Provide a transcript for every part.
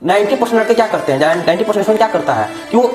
90% लड़के क्या करते हैं, 90% स्टूडेंट क्या करता है कि वो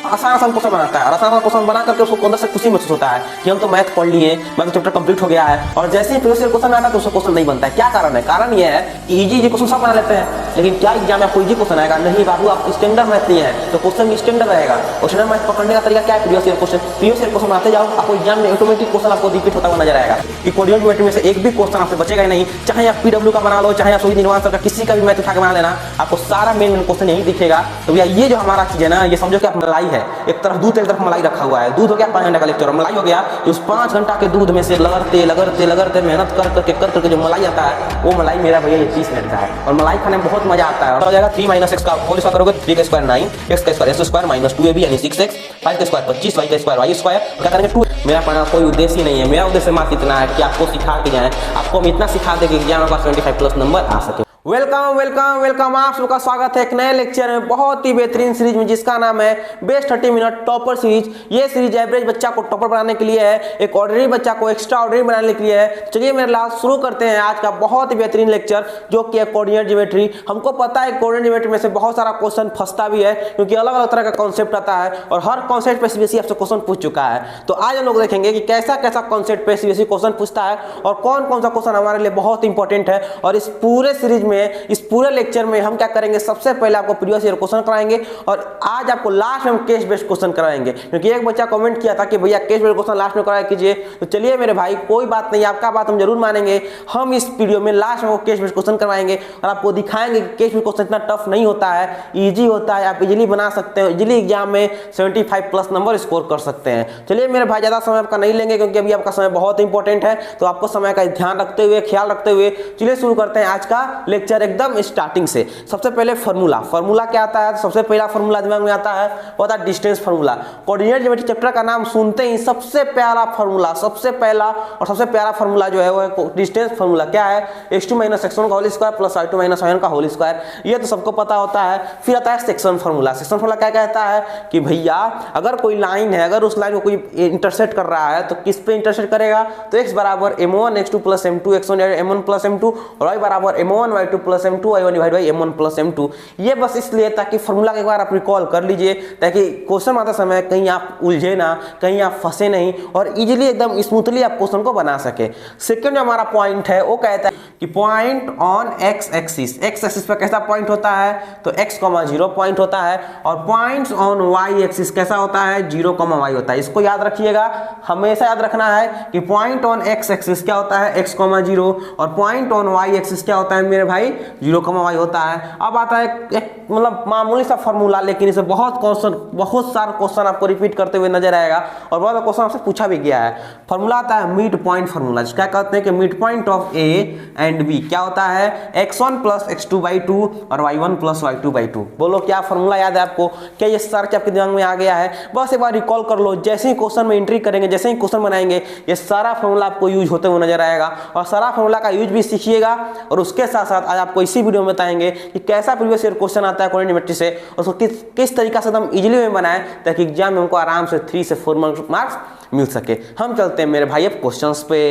आसान आसान क्वेश्चन बनाता है और आसान आसान क्वेश्चन बना करके उसको अंदर से खुशी महसूस होता है कि हम तो मैथ पढ़ लिए, मैथ चैप्टर कंप्लीट हो गया है, और जैसे ही प्रीवियस ईयर क्वेश्चन आता है तो उसको क्वेश्चन नहीं बनता है। क्या कारण है? कारण ये है कि इजी क्वेश्चन सब बना लेते हैं, लेकिन क्या एग्जाम में आपको इजी क्वेश्चन आएगा? नहीं बाबू, आप स्टैंडर्ड मैथ नहीं है तो क्वेश्चन भी स्टैंडर्ड रहेगा। और स्टैंडर्ड मैथ पकड़ने का तरीका क्या है? प्रीवियस ईयर क्वेश्चन बनाते जाओ, आपको एग्जाम में ऑटोमेटिक क्वेश्चन आपको रिपीट होता हुआ नजर आएगा। कि कोऑर्डिनेट ज्योमेट्री में से एक भी क्वेश्चन आपसे बचेगा ही नहीं, चाहे आप पीडब्ल्यू का बना लो, चाहे आप सोई निर्वाण का किसी का भी मैथ उठा के बना लेना, आपको सारा मेन क्वेश्चन यही दिखेगा। तो भैया ये जो हमारा चीज है ना, ये समझो कि आप मलाई है, एक तरफ दूध एक तरफ मलाई रखा हुआ है। दूध हो गया 5 घंटे का लेक्चर, और मलाई हो गया उस 5 घंटा के दूध में से लगरते मेहनत कर करके जो मलाई आता है, वो मलाई मेरा भैया ये 30 मिनट का है। और मलाई खाने में बहुत मजा आता है। और हो जाएगा 3 - x का होल स्क्वायर करोगे, 3 का स्क्वायर 9, x का square s square minus 2ab यानी 6x, 5 का स्क्वायर 25, y का स्क्वायर y स्क्वायर। क्या करेंगे 2। मेरा पढ़ाना कोई उद्देश्य ही नहीं है, मेरा उद्देश्य मात्र इतना है कि आपको सिखा के जाए, आपको हम इतना सिखा दे कि एग्जाम में 75+ नंबर आ सके। वेलकम वेलकम वेलकम, आप सबका स्वागत है एक नए लेक्चर में, बहुत ही बेहतरीन सीरीज में जिसका नाम है बेस्ट 30 मिनट टॉपर सीरीज। ये सीरीज एवरेज बच्चा को टॉपर बनाने के लिए है, एक ऑर्डिनरी बच्चा को एक्स्ट्रा ऑर्डिनरी बनाने के लिए है। चलिए मेरे लास्ट शुरू करते हैं आज का बहुत ही बेहतरीन लेक्चर, जो कि है कोऑर्डिनेट ज्योमेट्री। हमको पता है कोऑर्डिनेट ज्योमेट्री में से बहुत सारा क्वेश्चन फंसता भी है, क्योंकि अलग अलग तरह का कॉन्सेप्ट आता है और हर कॉन्सेप्ट पे सीबीएसई आपसे क्वेश्चन पूछ चुका है। तो आज हम लोग देखेंगे कि कैसा कैसा कॉन्सेप्ट पे सीबीएसई क्वेश्चन पूछता है और कौन कौन सा क्वेश्चन हमारे लिए बहुत इंपॉर्टेंट है। और इस पूरे सीरीज में, इस पूरे लेक्चर में हम क्या करेंगे, सबसे पहले आपको प्रीवियस ईयर क्वेश्चन कराएंगे और आज आपको लास्ट में हम केस बेस्ड क्वेश्चन कराएंगे, क्योंकि एक बच्चा कमेंट किया था कि भैया केस बेस्ड क्वेश्चन लास्ट में कराया कीजिए। तो चलिए मेरे भाई, कोई बात नहीं, आपका बात हम जरूर मानेंगे। हम इस वीडियो में लास्ट में केस बेस्ड क्वेश्चन करवाएंगे और आपको दिखाएंगे कि केस बेस्ड क्वेश्चन इतना टफ नहीं होता है, ईजी होता है, आप इजीली बना सकते हो, इजीली एग्जाम में 75+ नंबर स्कोर कर सकते हैं। चलिए मेरे भाई, ज्यादा समय आपका नहीं लेंगे क्योंकि अभी आपका समय बहुत इंपॉर्टेंट है, तो आपको समय का ध्यान रखते हुए, ख्याल रखते हुए चलिए शुरू करते हैं आज का लेक्चर एकदम स्टार्टिंग से। सबसे पहले फार्मूला क्या आता है? सबसे पहला फार्मूला दिमाग में आता है, वो आता है distance formula. Coordinate geometry chapter का नाम सुनते ही सबसे प्यारा फार्मूला, सबसे पहला और सबसे प्यारा फार्मूला जो है वो है डिस्टेंस फार्मूला। क्या है? x2 - x1 का whole square plus y2 - y1 का होल स्क्वायर। ये तो सबको पता होता है। फिर आता है सेक्शन फार्मूला। सेक्शन फार्मूला क्या कहता है कि भैया अगर कोई लाइन है, अगर उस लाइन को कोई इंटरसेक्ट कर रहा है तो किस पे इंटरसेक्ट करेगा? तो x बराबर m1 x2 + m2 x1 m1 + m2 और y बराबर m1 y2 + m2 y1 divide by m1 + m2। ये बस इसलिए ताकि फॉर्मूला एक बार आप रिकॉल कर लीजिए, ताकि क्वेश्चन आते समय कहीं आप उलझे ना, कहीं आप फंसे नहीं और इजीली एकदम स्मूथली आप क्वेश्चन को बना सके। सेकंड जो हमारा पॉइंट है वो कहता है कि point on x axis. x axis पर कैसा पॉइंट होता है? तो x, 0 पॉइंट होता है। और पॉइंट्स ऑन y एक्सिस कैसा होता है? 0, y होता है। इसको याद रखिएगा, हमेशा याद रखना है कि पॉइंट ऑन x एक्सिस क्या होता है? x, 0 और पॉइंट ऑन y एक्सिस क्या होता है मेरे भाई? 0, y होता है। अब आता है एक मतलब मामूली सा फॉर्मूला, लेकिन इसे बहुत सारा क्वेश्चन आपको रिपीट करते हुए नजर आएगा और बहुत क्वेश्चन आपसे पूछा भी गया है। फॉर्मूला आता है मिड पॉइंट फार्मूला। क्या कहते हैं कि mid point of A and B क्या होता है? x1 + x2/2 और y1 + y2/2। बोलो क्या फॉर्मूला याद है आपको? क्या ये सर्च आपके दिमाग में आ गया है? बस एक बार रिकॉल कर लो। जैसे ही क्वेश्चन में एंट्री करेंगे, जैसे ही क्वेश्चन बनाएंगे, ये सारा फॉर्मूला आपको यूज होते हुए नजर आएगा और सारा फॉर्मूला का यूज भी सीखिएगा। और उसके साथ साथ आज आपको इसी वीडियो में बताएंगे कि कैसा प्रीवियस ईयर क्वेश्चन आता है कोऑर्डिनेट ज्योमेट्री से, उसको किस तरीका से हम इजीली में बनाएं ताकि एग्जाम में हमको आराम से 3 से 4 मार्क्स मिल सके। हम चलते हैं मेरे भाई अब क्वेश्चंस पे।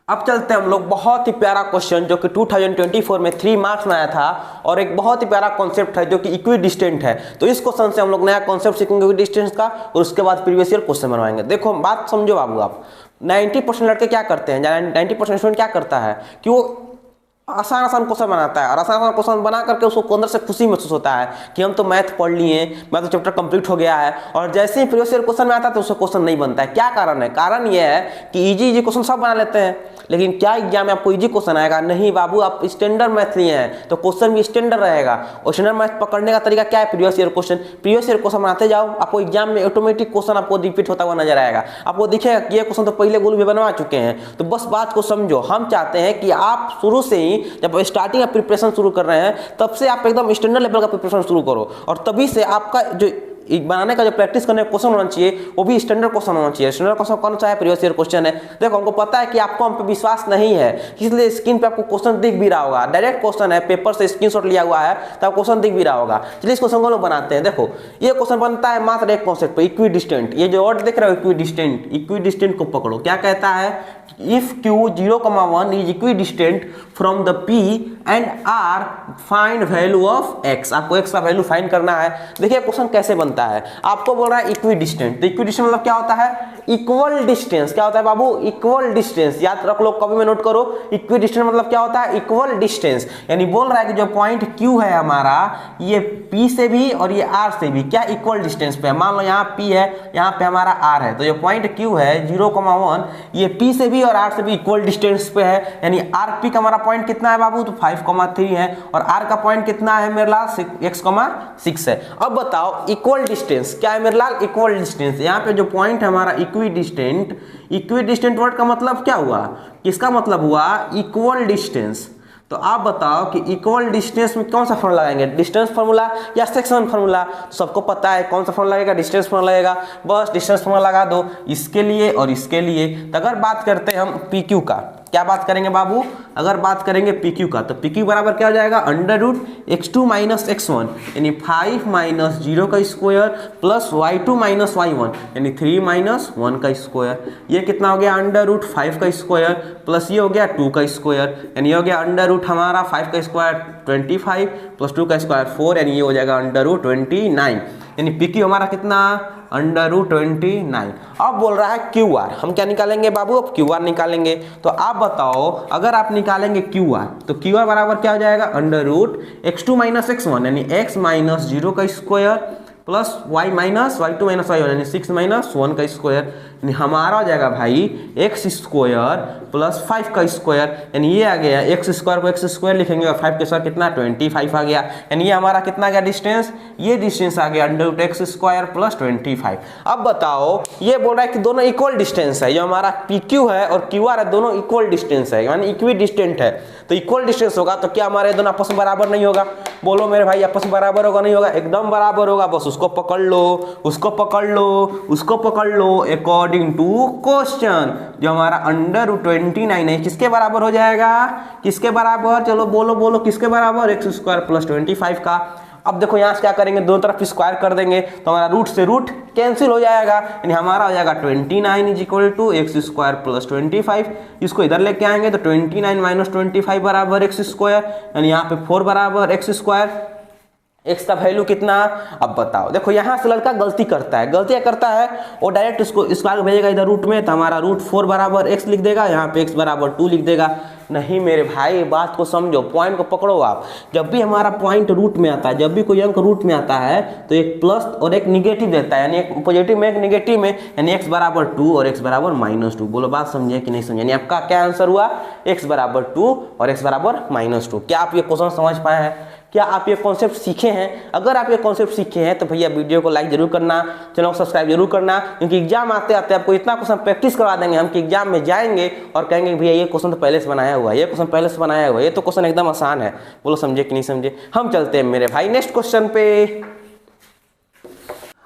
अब चलते हैं हम लोग बहुत ही प्यारा क्वेश्चन जो कि 2024 में 3 मार्क्स में आया था और एक बहुत ही प्यारा कॉन्सेप्ट है जो कि इक्वी डिस्टेंट है। तो इस क्वेश्चन से हम लोग नया कॉन्सेप्ट सीखेंगे इक्वी डिस्टेंस का और उसके बाद प्रीवियस ईयर क्वेश्चन बनवाएंगे। देखो बात समझो बाबू, आप 90% लड़के क्या करते हैं, 90% स्टूडेंट क्या करता है कि वो आसान आसान क्वेश्चन बनाता है और आसान आसान क्वेश्चन बना करके उसको अंदर से खुशी महसूस होता है कि हम तो मैथ पढ़ लिए, मैथ चैप्टर कंप्लीट हो गया है, और जैसे ही प्रीवियस ईयर क्वेश्चन में आता है तो उसको क्वेश्चन नहीं बनता है। क्या कारण है? कारण ये है कि इजी क्वेश्चन सब बना लेते हैं, लेकिन क्या एग्जाम में आपको इजी क्वेश्चन आएगा? नहीं बाबू, आप स्टैंडर्ड मैथ लिए हैं तो क्वेश्चन भी स्टैंडर्ड रहेगा। और स्टैंडर्ड मैथ पकड़ने का तरीका क्या है? प्रीवियस ईयर क्वेश्चन बनाते जाओ, आपको एग्जाम में ऑटोमेटिक क्वेश्चन आपको रिपीट होता हुआ नजर आएगा। आपको दिखेगा कि ये क्वेश्चन तो पहले गोल भी बनवा चुके हैं। तो बस बात को समझो, हम चाहते हैं कि आप शुरू से ही जब स्टार्टिंग प्रिपरेशन शुरू कर रहे हैं तब से आप एकदम स्टैंडर्ड लेवल का प्रिपरेशन शुरू करो और तभी से आपका जो बनाने का जो प्रैक्टिस करने का क्वेश्चन होना चाहिए वो भी स्टैंडर्ड क्वेश्चन होना चाहिए। स्टैंडर्ड क्वेश्चन कौन सा है? प्रीवियस ईयर क्वेश्चन है। देखो हमको पता है कि आपको हम पे विश्वास नहीं है, इसलिए स्क्रीन पे आपको क्वेश्चन दिख भी रहा होगा, डायरेक्ट क्वेश्चन है, पेपर से स्क्रीनशॉट लिया हुआ है तो क्वेश्चन दिख भी रहा होगा। चलिए इस क्वेश्चन को लोग बनाते हैं। देखो ये क्वेश्चन बनता है मात्र एक कॉन्सेप्ट पे, इक्वी डिस्टेंट। ये जो वर्ड देख रहे हो इक्वी डिस्टेंट, इक्वी डिस्टेंट को पकड़ो। क्या कहता है? If Q 0,1 is equidistant from the P and R, find value of X। आपको X का वैल्यू फाइंड करना है। देखिए क्वेश्चन कैसे बनता है। आपको बोल रहा है इक्विडिस्टेंट, तो इक्विडिस्टेंट मतलब क्या होता है? Equal distance. क्या होता है बाबू? Equal distance. याद रख लो, कॉपी में नोट करो। इक्विडिस्टेंट मतलब क्या होता है? Equal distance. यानी बोल रहा है कि जो पॉइंट Q है हमारा, ये P से भी और ये R से भी क्या इक्वल डिस्टेंस पे है। मान लो यहाँ P है, यहाँ पे हमारा R है, तो जो पॉइंट Q है 0,1 ये P से भी और R से भी इक्वल डिस्टेंस पे है। यानी RP का हमारा पॉइंट कितना है बाबू? तो 5,3 है। और R का पॉइंट कितना है मेरे लाल? x,6 है। अब बताओ इक्वल डिस्टेंस क्या है मेरे लाल? Equal distance. यहाँ पे जो पॉइंट है हमारा इक्विडिस्टेंट, इक्विडिस्टेंट वर्ड का मतलब क्या हुआ? किसका मतलब हुआ? Equal distance. तो आप बताओ कि इक्वल डिस्टेंस में कौन सा फॉर्मूला लगाएंगे? डिस्टेंस फार्मूला या सेक्शन फार्मूला? सबको पता है कौन सा फॉर्मूला लगेगा? डिस्टेंस फार्मूला लगेगा। बस डिस्टेंस फार्मूला लगा दो इसके लिए और इसके लिए। तो अगर बात करते हैं हम PQ का, क्या बात करेंगे बाबू? अगर बात करेंगे PQ का तो PQ बराबर क्या हो जाएगा? Under root x2 minus x1 यानी 5 माइनस 0 का square plus y2 minus y1 यानी 3 माइनस 1 का स्क्वायर। ये कितना हो गया? अंडर रूट 5 का स्क्वायर प्लस ये हो गया 2 का स्क्वायर यानी ये हो गया अंडर रूट हमारा 5 का स्क्वायर 25 प्लस 2 का स्क्वायर 4 यानी ये हो जाएगा अंडर रूट 29। यानी PQ हमारा कितना? Under root 29। अब बोल रहा है QR, हम क्या निकालेंगे बाबू? अब QR निकालेंगे। तो आप बताओ अगर आप निकालेंगे QR तो QR बराबर क्या हो जाएगा? Under root x2 minus x1 यानी x माइनस 0 का square plus y minus y2 minus y1 यानी 6 माइनस 1 का स्क्वायर यानी हमारा हो जाएगा भाई x स्क्वायर प्लस 5 का स्क्वायर यानी ये आ गया x स्क्वायर को x स्क्वायर लिखेंगे और 5 के स्क्वायर कितना? 25 आ गया। यानी ये हमारा कितना गया डिस्टेंस? ये डिस्टेंस आ गया under root x square plus 25। अब बताओ ये बोल रहा है कि दोनों इक्वल डिस्टेंस है, जो हमारा PQ है और QR है दोनों इक्वल डिस्टेंस है यानी इक्वी डिस्टेंट है। तो इक्वल डिस्टेंस होगा तो क्या हमारे दोनों आपस में बराबर नहीं होगा? बोलो मेरे भाई आपस में बराबर होगा नहीं होगा? एकदम बराबर होगा। बस उसको पकड़ लो, उसको पकड़ लो, उसको पकड़ लो। अकॉर्डिंग टू क्वेश्चन जो हमारा अंडर रूट 29 है किसके बराबर हो जाएगा? किसके बराबर? चलो बोलो बोलो किसके बराबर? x स्क्वायर प्लस 25 का। अब देखो यहाँ से क्या करेंगे? दोनों तरफ स्क्वायर कर देंगे तो हमारा रूट से रूट कैंसिल हो जाएगा यानी हमारा हो जाएगा 29 is equal to x square plus 25। इसको इधर लेके आएंगे तो 29 माइनस 25 बराबर x स्क्वायर यानी यहाँ पे 4 बराबर x स्क्वायर। x का वैल्यू कितना? अब बताओ। देखो यहाँ से लड़का गलती करता है। गलती क्या करता है? वो डायरेक्ट इसको स्क्वायर भेजेगा इधर रूट में तो हमारा रूट 4 बराबर x लिख देगा, यहाँ पे x बराबर 2 लिख देगा। नहीं मेरे भाई बात को समझो, पॉइंट को पकड़ो आप। जब भी हमारा पॉइंट रूट में आता है, जब भी कोई अंक रूट में आता है तो एक प्लस और एक निगेटिव देता है यानी एक पॉजिटिव में एक निगेटिव में यानी x बराबर 2 और x बराबर -2। बोलो बात समझे कि नहीं समझे? यानी आपका क्या आंसर हुआ? x बराबर 2 और x बराबर -2। क्या आप ये क्वेश्चन समझ पाए हैं? क्या आप ये कॉन्सेप्ट सीखे हैं? अगर आप ये कॉन्सेप्ट सीखे हैं तो भैया वीडियो को लाइक जरूर करना, चैनल को सब्सक्राइब जरूर करना, क्योंकि एग्जाम आते आते आपको इतना क्वेश्चन प्रैक्टिस करवा देंगे हम कि एग्जाम में जाएंगे और कहेंगे भैया ये क्वेश्चन तो पहले से बनाया हुआ है, ये क्वेश्चन पहले से बनाया हुआ है, ये तो क्वेश्चन एकदम आसान है। बोलो समझे कि नहीं समझे? हम चलते हैं मेरे भाई नेक्स्ट क्वेश्चन पे।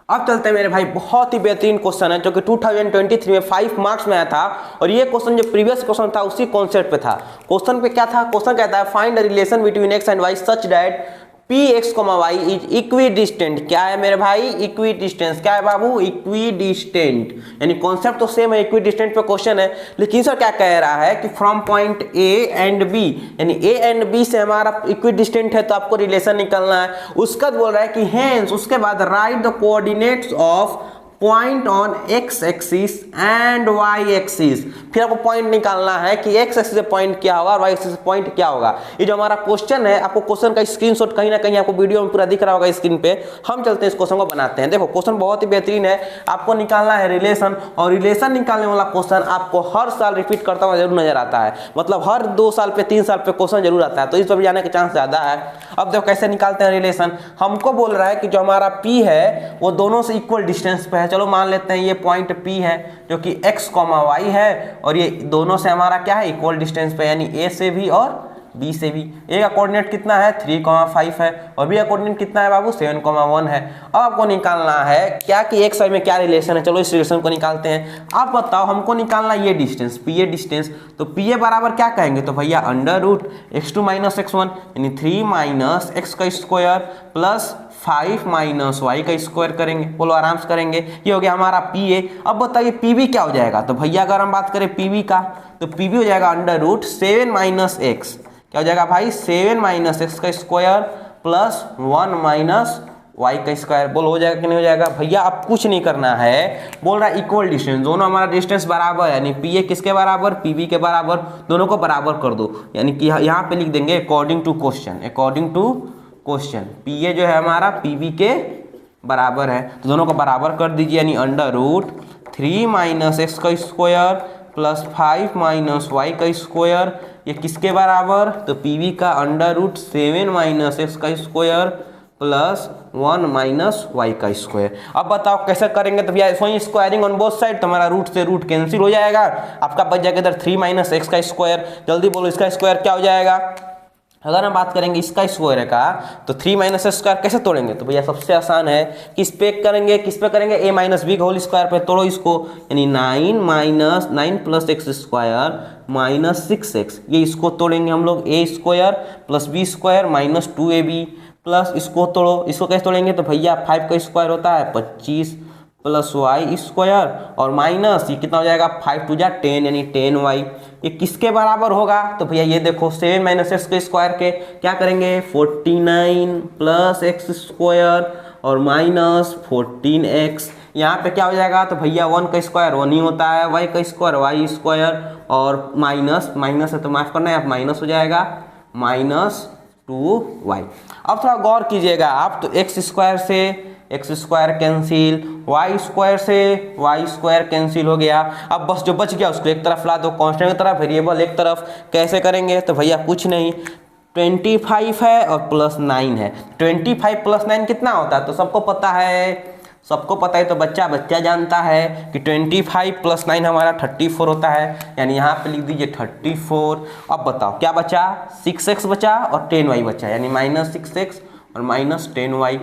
अब चलते हैं मेरे भाई, बहुत ही बेहतरीन क्वेश्चन है जो कि 2023 में 5 मार्क्स में आया था और ये क्वेश्चन जो प्रीवियस क्वेश्चन था उसी कॉन्सेप्ट पे था। क्वेश्चन पे क्या था? क्वेश्चन कहता है find the relation between x and y such that Px, y is equidistant. क्या है मेरे भाई? इक्विडिस्टेंस। क्या है बाबू? इक्विडिस्टेंट। यानी कॉन्सेप्ट तो सेम है, इक्विडिस्टेंट पे क्वेश्चन है, लेकिन सर क्या कह रहा है कि from point A and B यानी A एंड B से हमारा इक्विडिस्टेंट है तो आपको रिलेशन निकालना है। उसका बोल रहा है कि हेंस उसके बाद right the coordinates of point on x axis and y axis. फिर आपको पॉइंट निकालना है कि x एक्सिस से पॉइंट क्या होगा और y एक्सिस से पॉइंट क्या होगा। ये जो हमारा क्वेश्चन है, आपको क्वेश्चन का स्क्रीनशॉट कहीं ना कहीं आपको वीडियो में पूरा दिख रहा होगा स्क्रीन पे। हम चलते हैं इस क्वेश्चन को बनाते हैं। देखो क्वेश्चन बहुत ही बेहतरीन है। आपको निकालना है रिलेशन, और रिलेशन निकालने वाला क्वेश्चन आपको हर साल रिपीट करता हुआ जरूर नजर आता है। मतलब हर 2 साल पे 3 साल पे क्वेश्चन जरूर आता है, तो इस पर भी आने के चांस ज्यादा है। अब देखो कैसे निकालते हैं रिलेशन। हमको बोल रहा है कि जो हमारा P है वो दोनों से इक्वल डिस्टेंस पे है। चलो मान लेते हैं ये पॉइंट P है जो कि x, y है और ये दोनों से हमारा क्या है? इक्वल डिस्टेंस पे, यानी A से भी और बी से भी। ए का कोऑर्डिनेट कितना है 3,5 है और बी का कोऑर्डिनेट कितना है बाबू 7,1 है। अब आपको निकालना है क्या कि एक साइड में क्या रिलेशन है, चलो इस रिलेशन को निकालते हैं। आप बताओ हमको निकालना ये डिस्टेंस पी ए डिस्टेंस, तो पी ए बराबर क्या कहेंगे तो भैया under root x2 minus x1 यानी 3 माइनस एक्स का स्क्वायर प्लस 5 माइनस वाई का स्क्वायर करेंगे, बोलो आराम से करेंगे। ये हो गया हमारा पी ए। अब बताइए पी बी क्या हो जाएगा, तो भैया अगर हम बात करें पी बी का तो पी बी हो जाएगा अंडर रूट 7 माइनस एक्स, क्या हो जाएगा भाई 7 माइनस एक्स का स्क्वायर प्लस 1 माइनस वाई का स्क्वायर। बोलो हो जाएगा कि नहीं हो जाएगा भैया। आप कुछ नहीं करना है, बोल रहा है इक्वल डिस्टेंस, दोनों हमारा डिस्टेंस बराबर है यानी पी ए किसके बराबर पी बी के बराबर, दोनों को बराबर कर दो। यानी कि यहाँ पे लिख देंगे according to question, according to question P A जो है हमारा पी बी के बराबर है, तो दोनों को बराबर कर दीजिए यानी अंडर रूट 3 माइनस एक्स का स्क्वायर प्लस 5 माइनस वाई का स्क्वायर, ये किसके बराबर तो पी बी का अंडर रूट 7 माइनस एक्स का स्क्वायर प्लस 1 माइनस वाई का स्क्वायर। अब बताओ कैसे करेंगे, तो भैया वही स्क्वायरिंग ऑन बोथ साइड, तो हमारा रूट से रूट कैंसिल हो जाएगा, आपका बच जाएगा इधर 3 माइनस एक्स का स्क्वायर। जल्दी बोलो इसका स्क्वायर क्या हो जाएगा। अगर हम बात करेंगे इसका स्क्वायर का तो 3 माइनस स्क्वायर कैसे तोड़ेंगे, तो भैया सबसे आसान है किस पे करेंगे, किस पे करेंगे a minus B whole square पे, तोड़ो इसको यानी 9 plus x square minus 6x, ये इसको तोड़ेंगे हम लोग a square plus B square minus 2ab plus इसको तोड़ो, इसको कैसे तोड़ेंगे तो भैया 5 का स्क्वायर होता है 25 प्लस वाई स्क्वायर और माइनस ये कितना हो जाएगा 5 टू जा 10 यानी 10y, ये किसके बराबर होगा तो भैया ये देखो 7 माइनस एक्स के स्क्वायर के क्या करेंगे 49 प्लस एक्स स्क्वायर और माइनस 14x, यहाँ पे क्या हो जाएगा तो भैया 1 का स्क्वायर 1 ही होता है, y का स्क्वायर y स्क्वायर और माइनस माइनस है तो माफ करना है आप माइनस हो जाएगा माइनस 2y। अब थोड़ा गौर कीजिएगा आप, तो एक्स स्क्वायर से X square cancel, Y square से वाई स्क्वायर कैंसिल हो गया। अब बस जो बच गया उसको एक तरफ ला दो, कांस्टेंट की तरफ वेरिएबल एक तरफ। कैसे करेंगे तो भैया कुछ नहीं 25 है और प्लस 9 है, 25 प्लस 9 कितना होता है तो सबको पता है, सबको पता है तो बच्चा बच्चा जानता है कि 25 प्लस 9 हमारा 34 होता है, यानी यहाँ पे लिख दीजिए 34। अब बताओ क्या बचा 6x बचा और 10y बचा यानी माइनस 6x और माइनस 10y।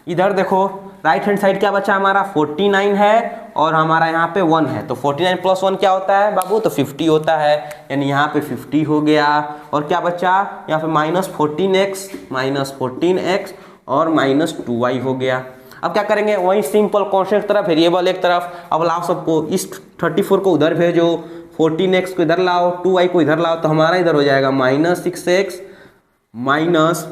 इधर देखो राइट हैंड साइड क्या बचा हमारा 49 है और हमारा यहाँ पे 1 है, तो 49 प्लस 1 क्या होता है बाबू तो 50 होता है, यानी यहाँ पे 50 हो गया। और क्या बचा यहाँ पे माइनस 14x और माइनस 2y हो गया। अब क्या करेंगे वही सिंपल कांस्टेंट की तरफ वेरिएबल एक तरफ। अब लाओ सबको, इस 34 को उधर भेजो, 14x को इधर लाओ, 2y को इधर लाओ, तो हमारा इधर हो जाएगा माइनस 6x माइनस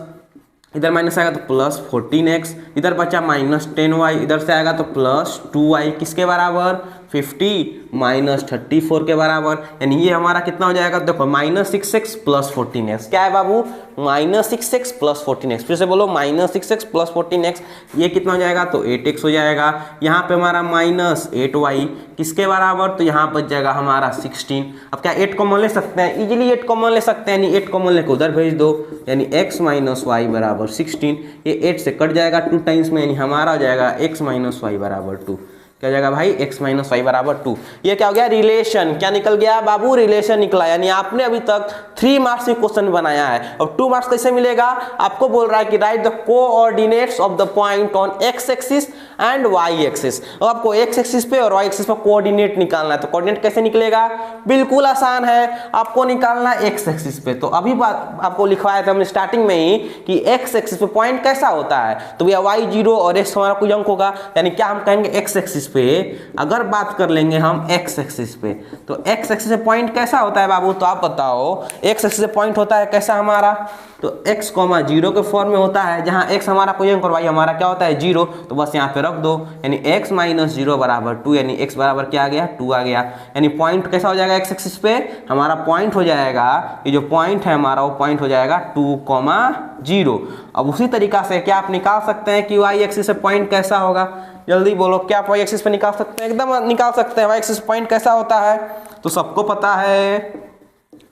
इधर माइनस आएगा तो प्लस 14x, इधर बचा माइनस 10y, इधर से आएगा तो प्लस 2y किसके बराबर 50 माइनस 34 के बराबर, यानी ये हमारा कितना हो जाएगा देखो माइनस 6x प्लस 14x, क्या है बाबू माइनस 6x प्लस 14x, फिर से बोलो माइनस 6x प्लस 14x, ये कितना हो जाएगा तो 8x हो जाएगा। यहाँ पे हमारा माइनस 8y किसके बराबर तो यहाँ बच जाएगा हमारा 16। अब क्या 8 कॉमन ले सकते हैं, इजीली 8 कॉमन ले सकते हैं, यानी 8 कॉमन लेकर उधर भेज दो, यानी x माइनस वाई बराबर 16, ये 8 से कट जाएगा 2 टाइम्स में, यानी हमारा हो जाएगा x माइनस वाई बराबर 2, क्या हो जाएगा भाई x माइनस वाई बराबर 2। ये क्या हो गया रिलेशन, क्या निकल गया बाबू रिलेशन निकला, यानी आपने अभी तक 3 मार्क्स की क्वेश्चन बनाया है। अब 2 मार्क्स कैसे मिलेगा, आपको बोल रहा है कि right the coordinates of the point on x axis and y axis. अब आपको x एक्सिस पे और y एक्सिस पे कोऑर्डिनेट निकालना है, तो कोऑर्डिनेट कैसे निकलेगा, बिल्कुल आसान है, आपको निकालना है x एक्सिस पे। तो अभी बात आपको लिखवाया था हमने स्टार्टिंग में ही कि x एक्सिस पे पॉइंट कैसा होता है, तो भैया y 0 और x हमारा कोई अंक होगा, यानी क्या हम कहेंगे x एक्सिस पे अगर बात कर लेंगे हम x एक्सिस पे, तो x एक्सिस पे पॉइंट कैसा होता है बाबू, तो आप बताओ x एक्सिस पे पॉइंट होता है कैसा हमारा, तो x, 0 के फॉर्म में होता है, जहां x हमारा कोई अंक और y हमारा क्या होता है 0, तो बस यहाँ पे रख दो, यानी x माइनस 0 बराबर 2, यानी x बराबर क्या आ गया 2 आ गया, यानी पॉइंट कैसा हो जाएगा x एक्सिस पे हमारा पॉइंट हो जाएगा, ये जो पॉइंट है हमारा वो पॉइंट हो जाएगा 2,0। अब उसी तरीका से क्या आप निकाल सकते हैं कि y एक्सिस पे पॉइंट कैसा होगा, जल्दी बोलो क्या आप y एक्सिस पे निकाल सकते हैं, एकदम निकाल सकते हैं। y एक्सिस पॉइंट कैसा होता है तो सबको पता है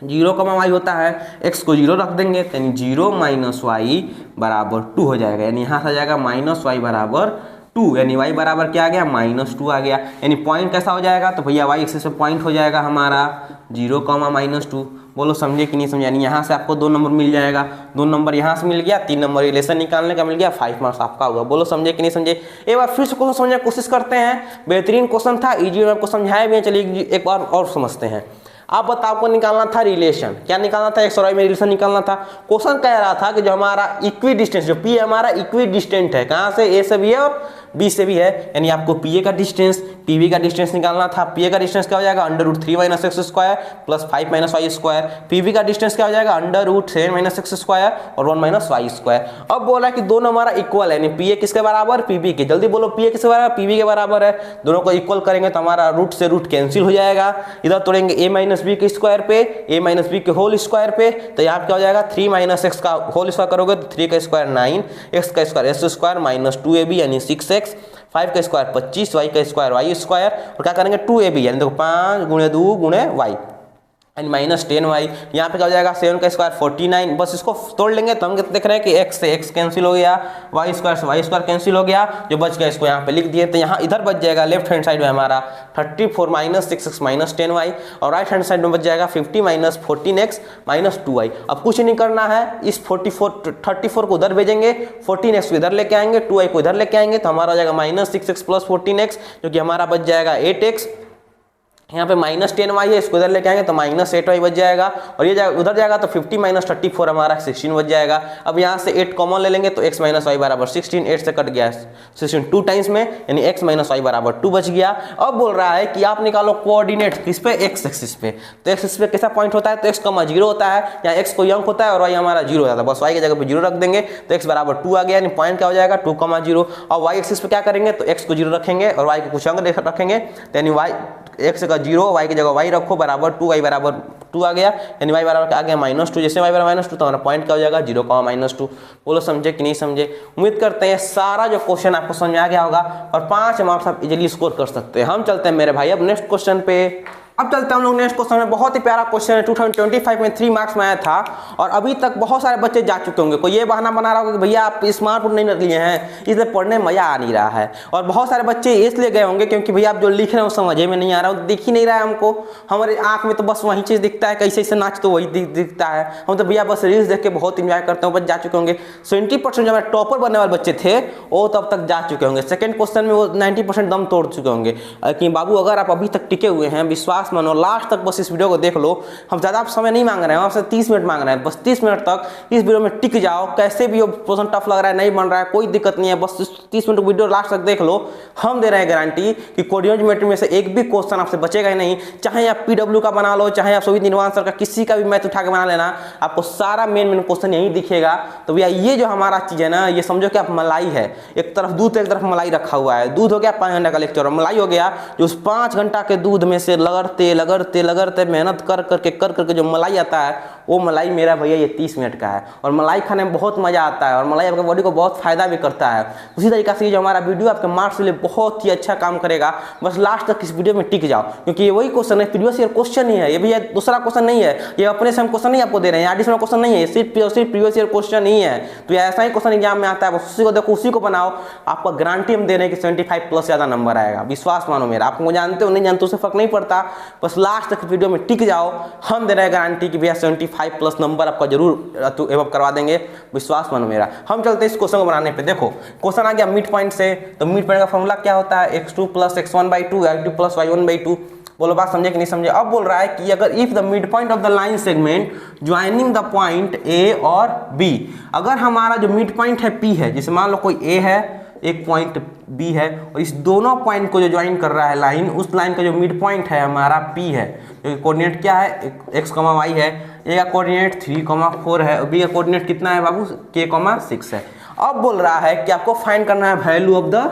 0, y होता है, x को 0 रख देंगे यानी 0 माइनस वाई बराबर 2 हो जाएगा, यानी यहाँ से आ जाएगा माइनस वाई बराबर 2, यानी y बराबर क्या आ गया माइनस 2 आ गया, यानी पॉइंट कैसा हो जाएगा तो भैया y एक्सिस पे पॉइंट हो जाएगा हमारा 0, -2। बोलो समझे कि नहीं समझे। यानी यहाँ से आपको 2 नंबर मिल जाएगा, 2 नंबर यहाँ से मिल गया, 3 नंबर रिलेशन निकालने का मिल गया, 5 मार्क्स आपका होगा। बोलो समझे कि नहीं समझे। एक बार फिर से क्वेश्चन समझने की कोशिश करते हैं। बेहतरीन क्वेश्चन था, इजी, आपको समझाया भी है। चलिए एक बार और समझते हैं। आप बताओ, आपको निकालना था रिलेशन, क्या निकालना था, एक्स और वाई में रिलेशन निकालना था। क्वेश्चन कह रहा था कि जो हमारा इक्वी डिस्टेंस, जो पी हमारा इक्वी डिस्टेंट है, कहाँ से, ए से भी है और बी से भी है, यानी आपको पी ए का डिस्टेंस, पीबी का डिस्टेंस निकालना था। पी ए का डिस्टेंस क्या हो जाएगा, √3 - x square plus 5 - y square. PB का डिस्टेंस क्या हो जाएगा, √7 - x स्क्वायर और 1 - y स्क्वायर। अब बोला कि दोनों हमारा इक्वल है, यानी पी ए किसके बराबर, पीबी के। जल्दी बोलो, पी ए किसके बराबर, पीबी के बराबर है। दोनों को इक्वल करेंगे तो हमारा रूट से रूट कैंसिल हो जाएगा। इधर तोड़ेंगे a - b के स्क्वायर पे, a - b के होल स्क्वायर पे, तो यहाँ क्या हो जाएगा, 3 - x का होल स्क्वायर करोगे तो 3 का स्क्वायर 9, x का स्क्वायर s स्क्वायर -2ab यानी 6x, 5 का स्क्वायर 25, y का स्क्वायर y स्क्वायर, और क्या करेंगे 2ab, यानी देखो 5 × 2 × y एंड -10y। यहाँ पे क्या हो जाएगा, 7 का स्क्वायर 49। बस इसको तोड़ लेंगे तो हम देख रहे हैं कि x से x कैंसिल हो गया, y स्क्वायर से y स्क्वायर कैंसिल हो गया, जो बच गया इसको यहाँ पे लिख दिए। तो यहाँ इधर बच जाएगा लेफ्ट हैंड साइड में हमारा 34 - 6x - 10y, और राइट हैंड साइड में बच जाएगा 50 - 14x - 2y। अब कुछ नहीं करना है, इस 34 को उधर भेजेंगे, 14x को इधर लेके आएंगे, 2y को इधर लेके आएंगे, तो हमारा हो जाएगा -6x + 14x, जो कि हमारा बच जाएगा 8x। यहाँ पे -10y है, इसको इधर लेके आएंगे तो -8y बच जाएगा, और ये जाएगा उधर जाएगा तो 50 - 34 हमारा 16 बच जाएगा। अब यहाँ से 8 कॉमन ले लेंगे तो x - y बराबर 16, 8 से कट गया 16 2 टाइम्स में, यानी x - y बराबर 2 बच गया। अब बोल रहा है कि आप निकालो कोऑर्डिनेट किस पे, x एक्सिस पे। तो x एक्सिस पे कैसा पॉइंट होता है, तो x, 0 होता है, या x कोई अंक होता है और y हमारा 0 होता है, बस y की जगह पे 0 रख देंगे तो x बराबर 2 आ गया, यानी पॉइंट क्या हो जाएगा 2, 0। और y एक्सिस पे क्या करेंगे, तो x को 0 रखेंगे और y को कुछ अंक रखेंगे, यानी y x का 0, y की जगह y रखो बराबर 2, y बराबर 2 आ गया, यानी y बराबर आ गया -2। जैसे y बराबर -2 तो हमारा पॉइंट क्या हो जाएगा 0, -2। बोलो समझे कि नहीं समझे। उम्मीद करते हैं सारा जो क्वेश्चन आपको समझ में आ गया होगा और 5 मार्क्स आप इजीली स्कोर कर सकते हैं। हम चलते हैं मेरे भाई अब नेक्स्ट क्वेश्चन पे। अब चलते हैं हम लोग नेक्स्ट क्वेश्चन में। बहुत ही प्यारा क्वेश्चन है, 2025 में 3 मार्क्स में आया था और अभी तक बहुत सारे बच्चे जा चुके होंगे। कोई ये बहाना बना रहा होगा कि भैया आप स्मार्टफोन नहीं लिए हैं इसलिए पढ़ने में मजा आ नहीं रहा है, और बहुत सारे बच्चे इसलिए गए होंगे क्योंकि भैया आप जो लिख रहे हो समझ में नहीं आ रहा, दिख ही नहीं रहा है हमको, हमारे आंख में तो बस वही चीज़ दिखता है, कैसे ऐसे नाच तो वही दिखता है। हम तो भैया बस रील्स देख के बहुत इंजॉय करते हैं, बस जा चुके होंगे। 70% जो हमारे टॉपर बनने वाले बच्चे थे वो तब तक जा चुके होंगे। सेकंड क्वेश्चन में वो 90% दम तोड़ चुके होंगे। लेकिन बाबू अगर आप अभी तक टिके हुए हैं, विश्वास मानो, लास्ट तक बस इस वीडियो को देख लो। हम ज़्यादा समय नहीं मांग रहे हैं, आपसे 30 मिनट मांग रहे हैं, बस 30 मिनट तक इस वीडियो में टिक जाओ। कैसे भी हो, क्वेश्चन टफ लग रहा है, नहीं बन रहा है, कोई दिक्कत नहीं है, बस 30 मिनट वीडियो लास्ट तक देख लो। हम दे रहे हैं गारंटी कि कोऑर्डिनेट ज्योमेट्री में से एक भी क्वेश्चन आपसे बचेगा ही नहीं। चाहे आप पीडब्ल्यू का बना लो, चाहे आप सोवित निर्वाण सर का किसी का भी मैथ उठा के बना लेना, आपको सारा मेन क्वेश्चन यही दिखेगा। तो भैया ये जो हमारा चीज़ है ना, ये समझो कि आप मलाई है, एक तरफ दूध एक तरफ मलाई रखा हुआ है। दूध हो गया 5 घंटा का लेक्चर, और मलाई हो गया जो उस 5 घंटा के दूध में से लगड़ते लगड़ते लगड़ते मेहनत कर करके जो मलाई आता है, वो मलाई मेरा भैया ये 30 मिनट का है। और मलाई खाने में बहुत मज़ा आता है और मलाई आपके बॉडी को बहुत फायदा भी करता है। उसी तरीके से ये जो हमारा वीडियो आपके मार्क्स के लिए बहुत ही अच्छा काम करेगा। बस लास्ट तक इस वीडियो में टिक जाओ, क्योंकि ये वही क्वेश्चन है, प्रीवियस ईयर क्वेश्चन ही है ये भैया, दूसरा क्वेश्चन नहीं है, ये अपने से हम क्वेश्चन नहीं आपको दे रहे हैं, एडिशनल क्वेश्चन नहीं है, सिर्फ प्रीवियस ईयर क्वेश्चन ही है। तो ऐसा ही क्वेश्चन एग्जाम में आता है, बस उसी को देखो, उसी को बनाओ। आपका गारंटी हम दे रहे हैं कि 75+ ज़्यादा नंबर आएगा, विश्वास मानो मेरा। आपको जानते हो नहीं जानते उससे फर्क नहीं पड़ता, बस लास्ट तक वीडियो में टिक जाओ। हम दे रहे हैं गारंटी कि भैया 75+ नंबर आपका जरूर एवं करवा देंगे, विश्वास मानो मेरा। हम चलते हैं इस क्वेश्चन को बनाने पे। देखो क्वेश्चन आ गया मिड पॉइंट से, तो मिड पॉइंट का फॉर्मूला क्या होता है, x2 + x1/2 y2 + y1/2। बोलो बात समझे कि नहीं समझे। अब बोल रहा है कि अगर if the mid point of the line segment joining the point A और बी, अगर हमारा जो मिड पॉइंट है P है, जैसे मान लो कोई A है, एक पॉइंट B है, और इस दोनों पॉइंट को जो ज्वाइन कर रहा है लाइन, उस लाइन का जो मिड पॉइंट है हमारा P है, जो कोऑर्डिनेट क्या है x, y है, A का कोऑर्डिनेट 3, 4 है, और B का कोऑर्डिनेट कितना है बाबू, k, 6 है। अब बोल रहा है कि आपको फाइंड करना है वैल्यू ऑफ द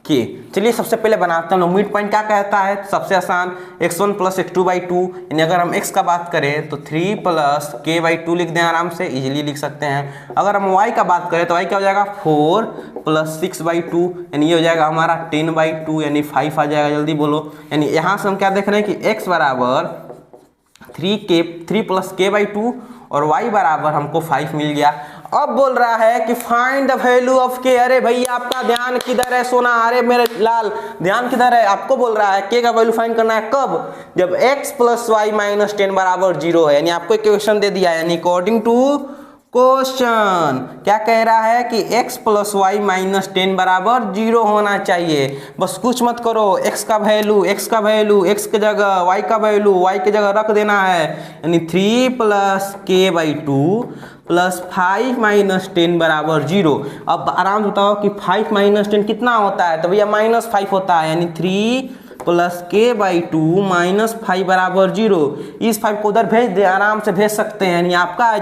k। चलिए सबसे पहले बनाते हैं मिड पॉइंट क्या कहता है। सबसे आसान x1 + x2/2, यानी अगर हम x का बात करें तो 3 + k/2 लिख दें, आराम से इजीली लिख सकते हैं। अगर हम y का बात करें तो y क्या हो जाएगा 4 + 6/2, यानी ये हो जाएगा हमारा 10/2, यानी 5 आ जाएगा। जल्दी बोलो, यानी यहाँ से हम क्या देख रहे हैं कि x बराबर 3 + k/2 और y बराबर हमको 5 मिल गया। अब बोल रहा है कि फाइंड द वैल्यू ऑफ के। अरे भैया आपका ध्यान किधर है सोना, अरे मेरे लाल ध्यान किधर है, आपको बोल रहा है के का वैल्यू फाइंड करना है कब, जब x प्लस वाई माइनस 10 बराबर 0 है। यानी आपको एक क्वेश्चन दे दिया है, यानी अकॉर्डिंग टू क्वेश्चन क्या कह रहा है कि x प्लस वाई माइनस 10 बराबर 0 होना चाहिए। बस कुछ मत करो, x का वैल्यू x की जगह y का वैल्यू y की जगह रख देना है, यानी 3 प्लस के बाई 2 प्लस 5 माइनस 10 बराबर 0। अब आराम से बताओ कि 5 माइनस 10 कितना होता है, तो भैया माइनस 5 होता है, यानी 3 प्लस के बाई 2 माइनस 5 बराबर 0। इस 5 को उधर भेज दे, आराम से भेज सकते हैं, यानी आपका आ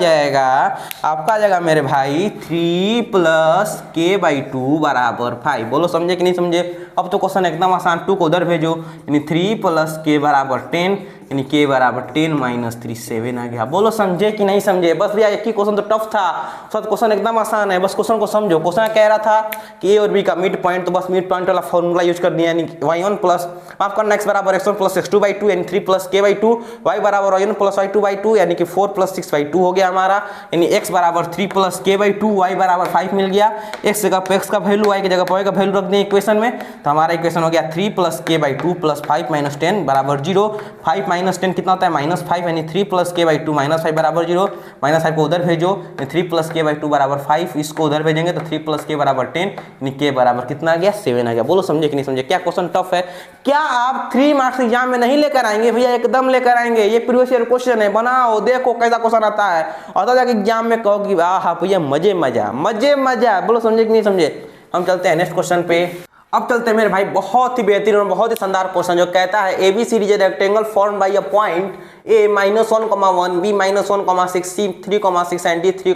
जाएगा मेरे भाई 3 प्लस के बाई 2 बराबर 5। बोलो समझे कि नहीं समझे। अब तो क्वेश्चन एकदम आसान, 2 को उधर भेजो, यानी 3 प्लस के बराबर 10, यानी के बराबर 10 माइनस 3 7 आ गया। बोलो समझे कि नहीं समझे। बस भैया एक ही क्वेश्चन तो टफ था, सब क्वेश्चन एकदम आसान है, बस क्वेश्चन को समझो। क्वेश्चन कह रहा था कि ए और बी का मिड पॉइंट, तो बस मिड पॉइंट वाला फॉर्मूला यूज कर दिया, यानी y1 प्लस माफ करना x बराबर x1 प्लस x2 बाई 2, यानी 3 प्लस के बाई 2, y बराबर y1 प्लस y2 बाई 2, यानी कि 4 प्लस 6 बाई 2 हो गया हमारा, यानी x बराबर 3 प्लस के बाई 2, y बराबर 5 मिल गया। x जगह पे x का वैल्यू, y की जगह y का वैल्यू रख दें इक्वेशन में, तो हमारा इक्वेशन हो गया 3 प्लस के बाई 2 प्लस 5 माइनस 10 बराबर 0। 5 माइनस 10 कितना होता है, माइनस 5, यानी 3 प्लस के बाई 2 माइनस 5 बराबर 0। माइनस 5 को उधर भेजो, 3 प्लस के बाई 2 बराबर 5, इसको उधर भेजेंगे तो 3 प्लस के बराबर 10, यानी के बराबर कितना आ गया 7 आ गया। बोलो समझे कि नहीं समझे। क्या क्वेश्चन टफ है, क्या आप 3 मार्क्स एग्जाम में नहीं लेकर आएंगे भैया, एकदम लेकर आएंगे। ये प्रीवियस ईयर क्वेश्चन है, बनाओ देखो कैसा क्वेश्चन आता है, और तो जाके एग्जाम में कहो कि आहा भैया मजे मजा। बोलो समझे कि नहीं समझे। हम चलते हैं नेक्स्ट क्वेश्चन पे। अब चलते हैं मेरे भाई बहुत ही बेहतरीन और बहुत ही शानदार क्वेश्चन जो कहता है ABCD is a rectangle form by a point A -1, B -1, C 3, and D 3,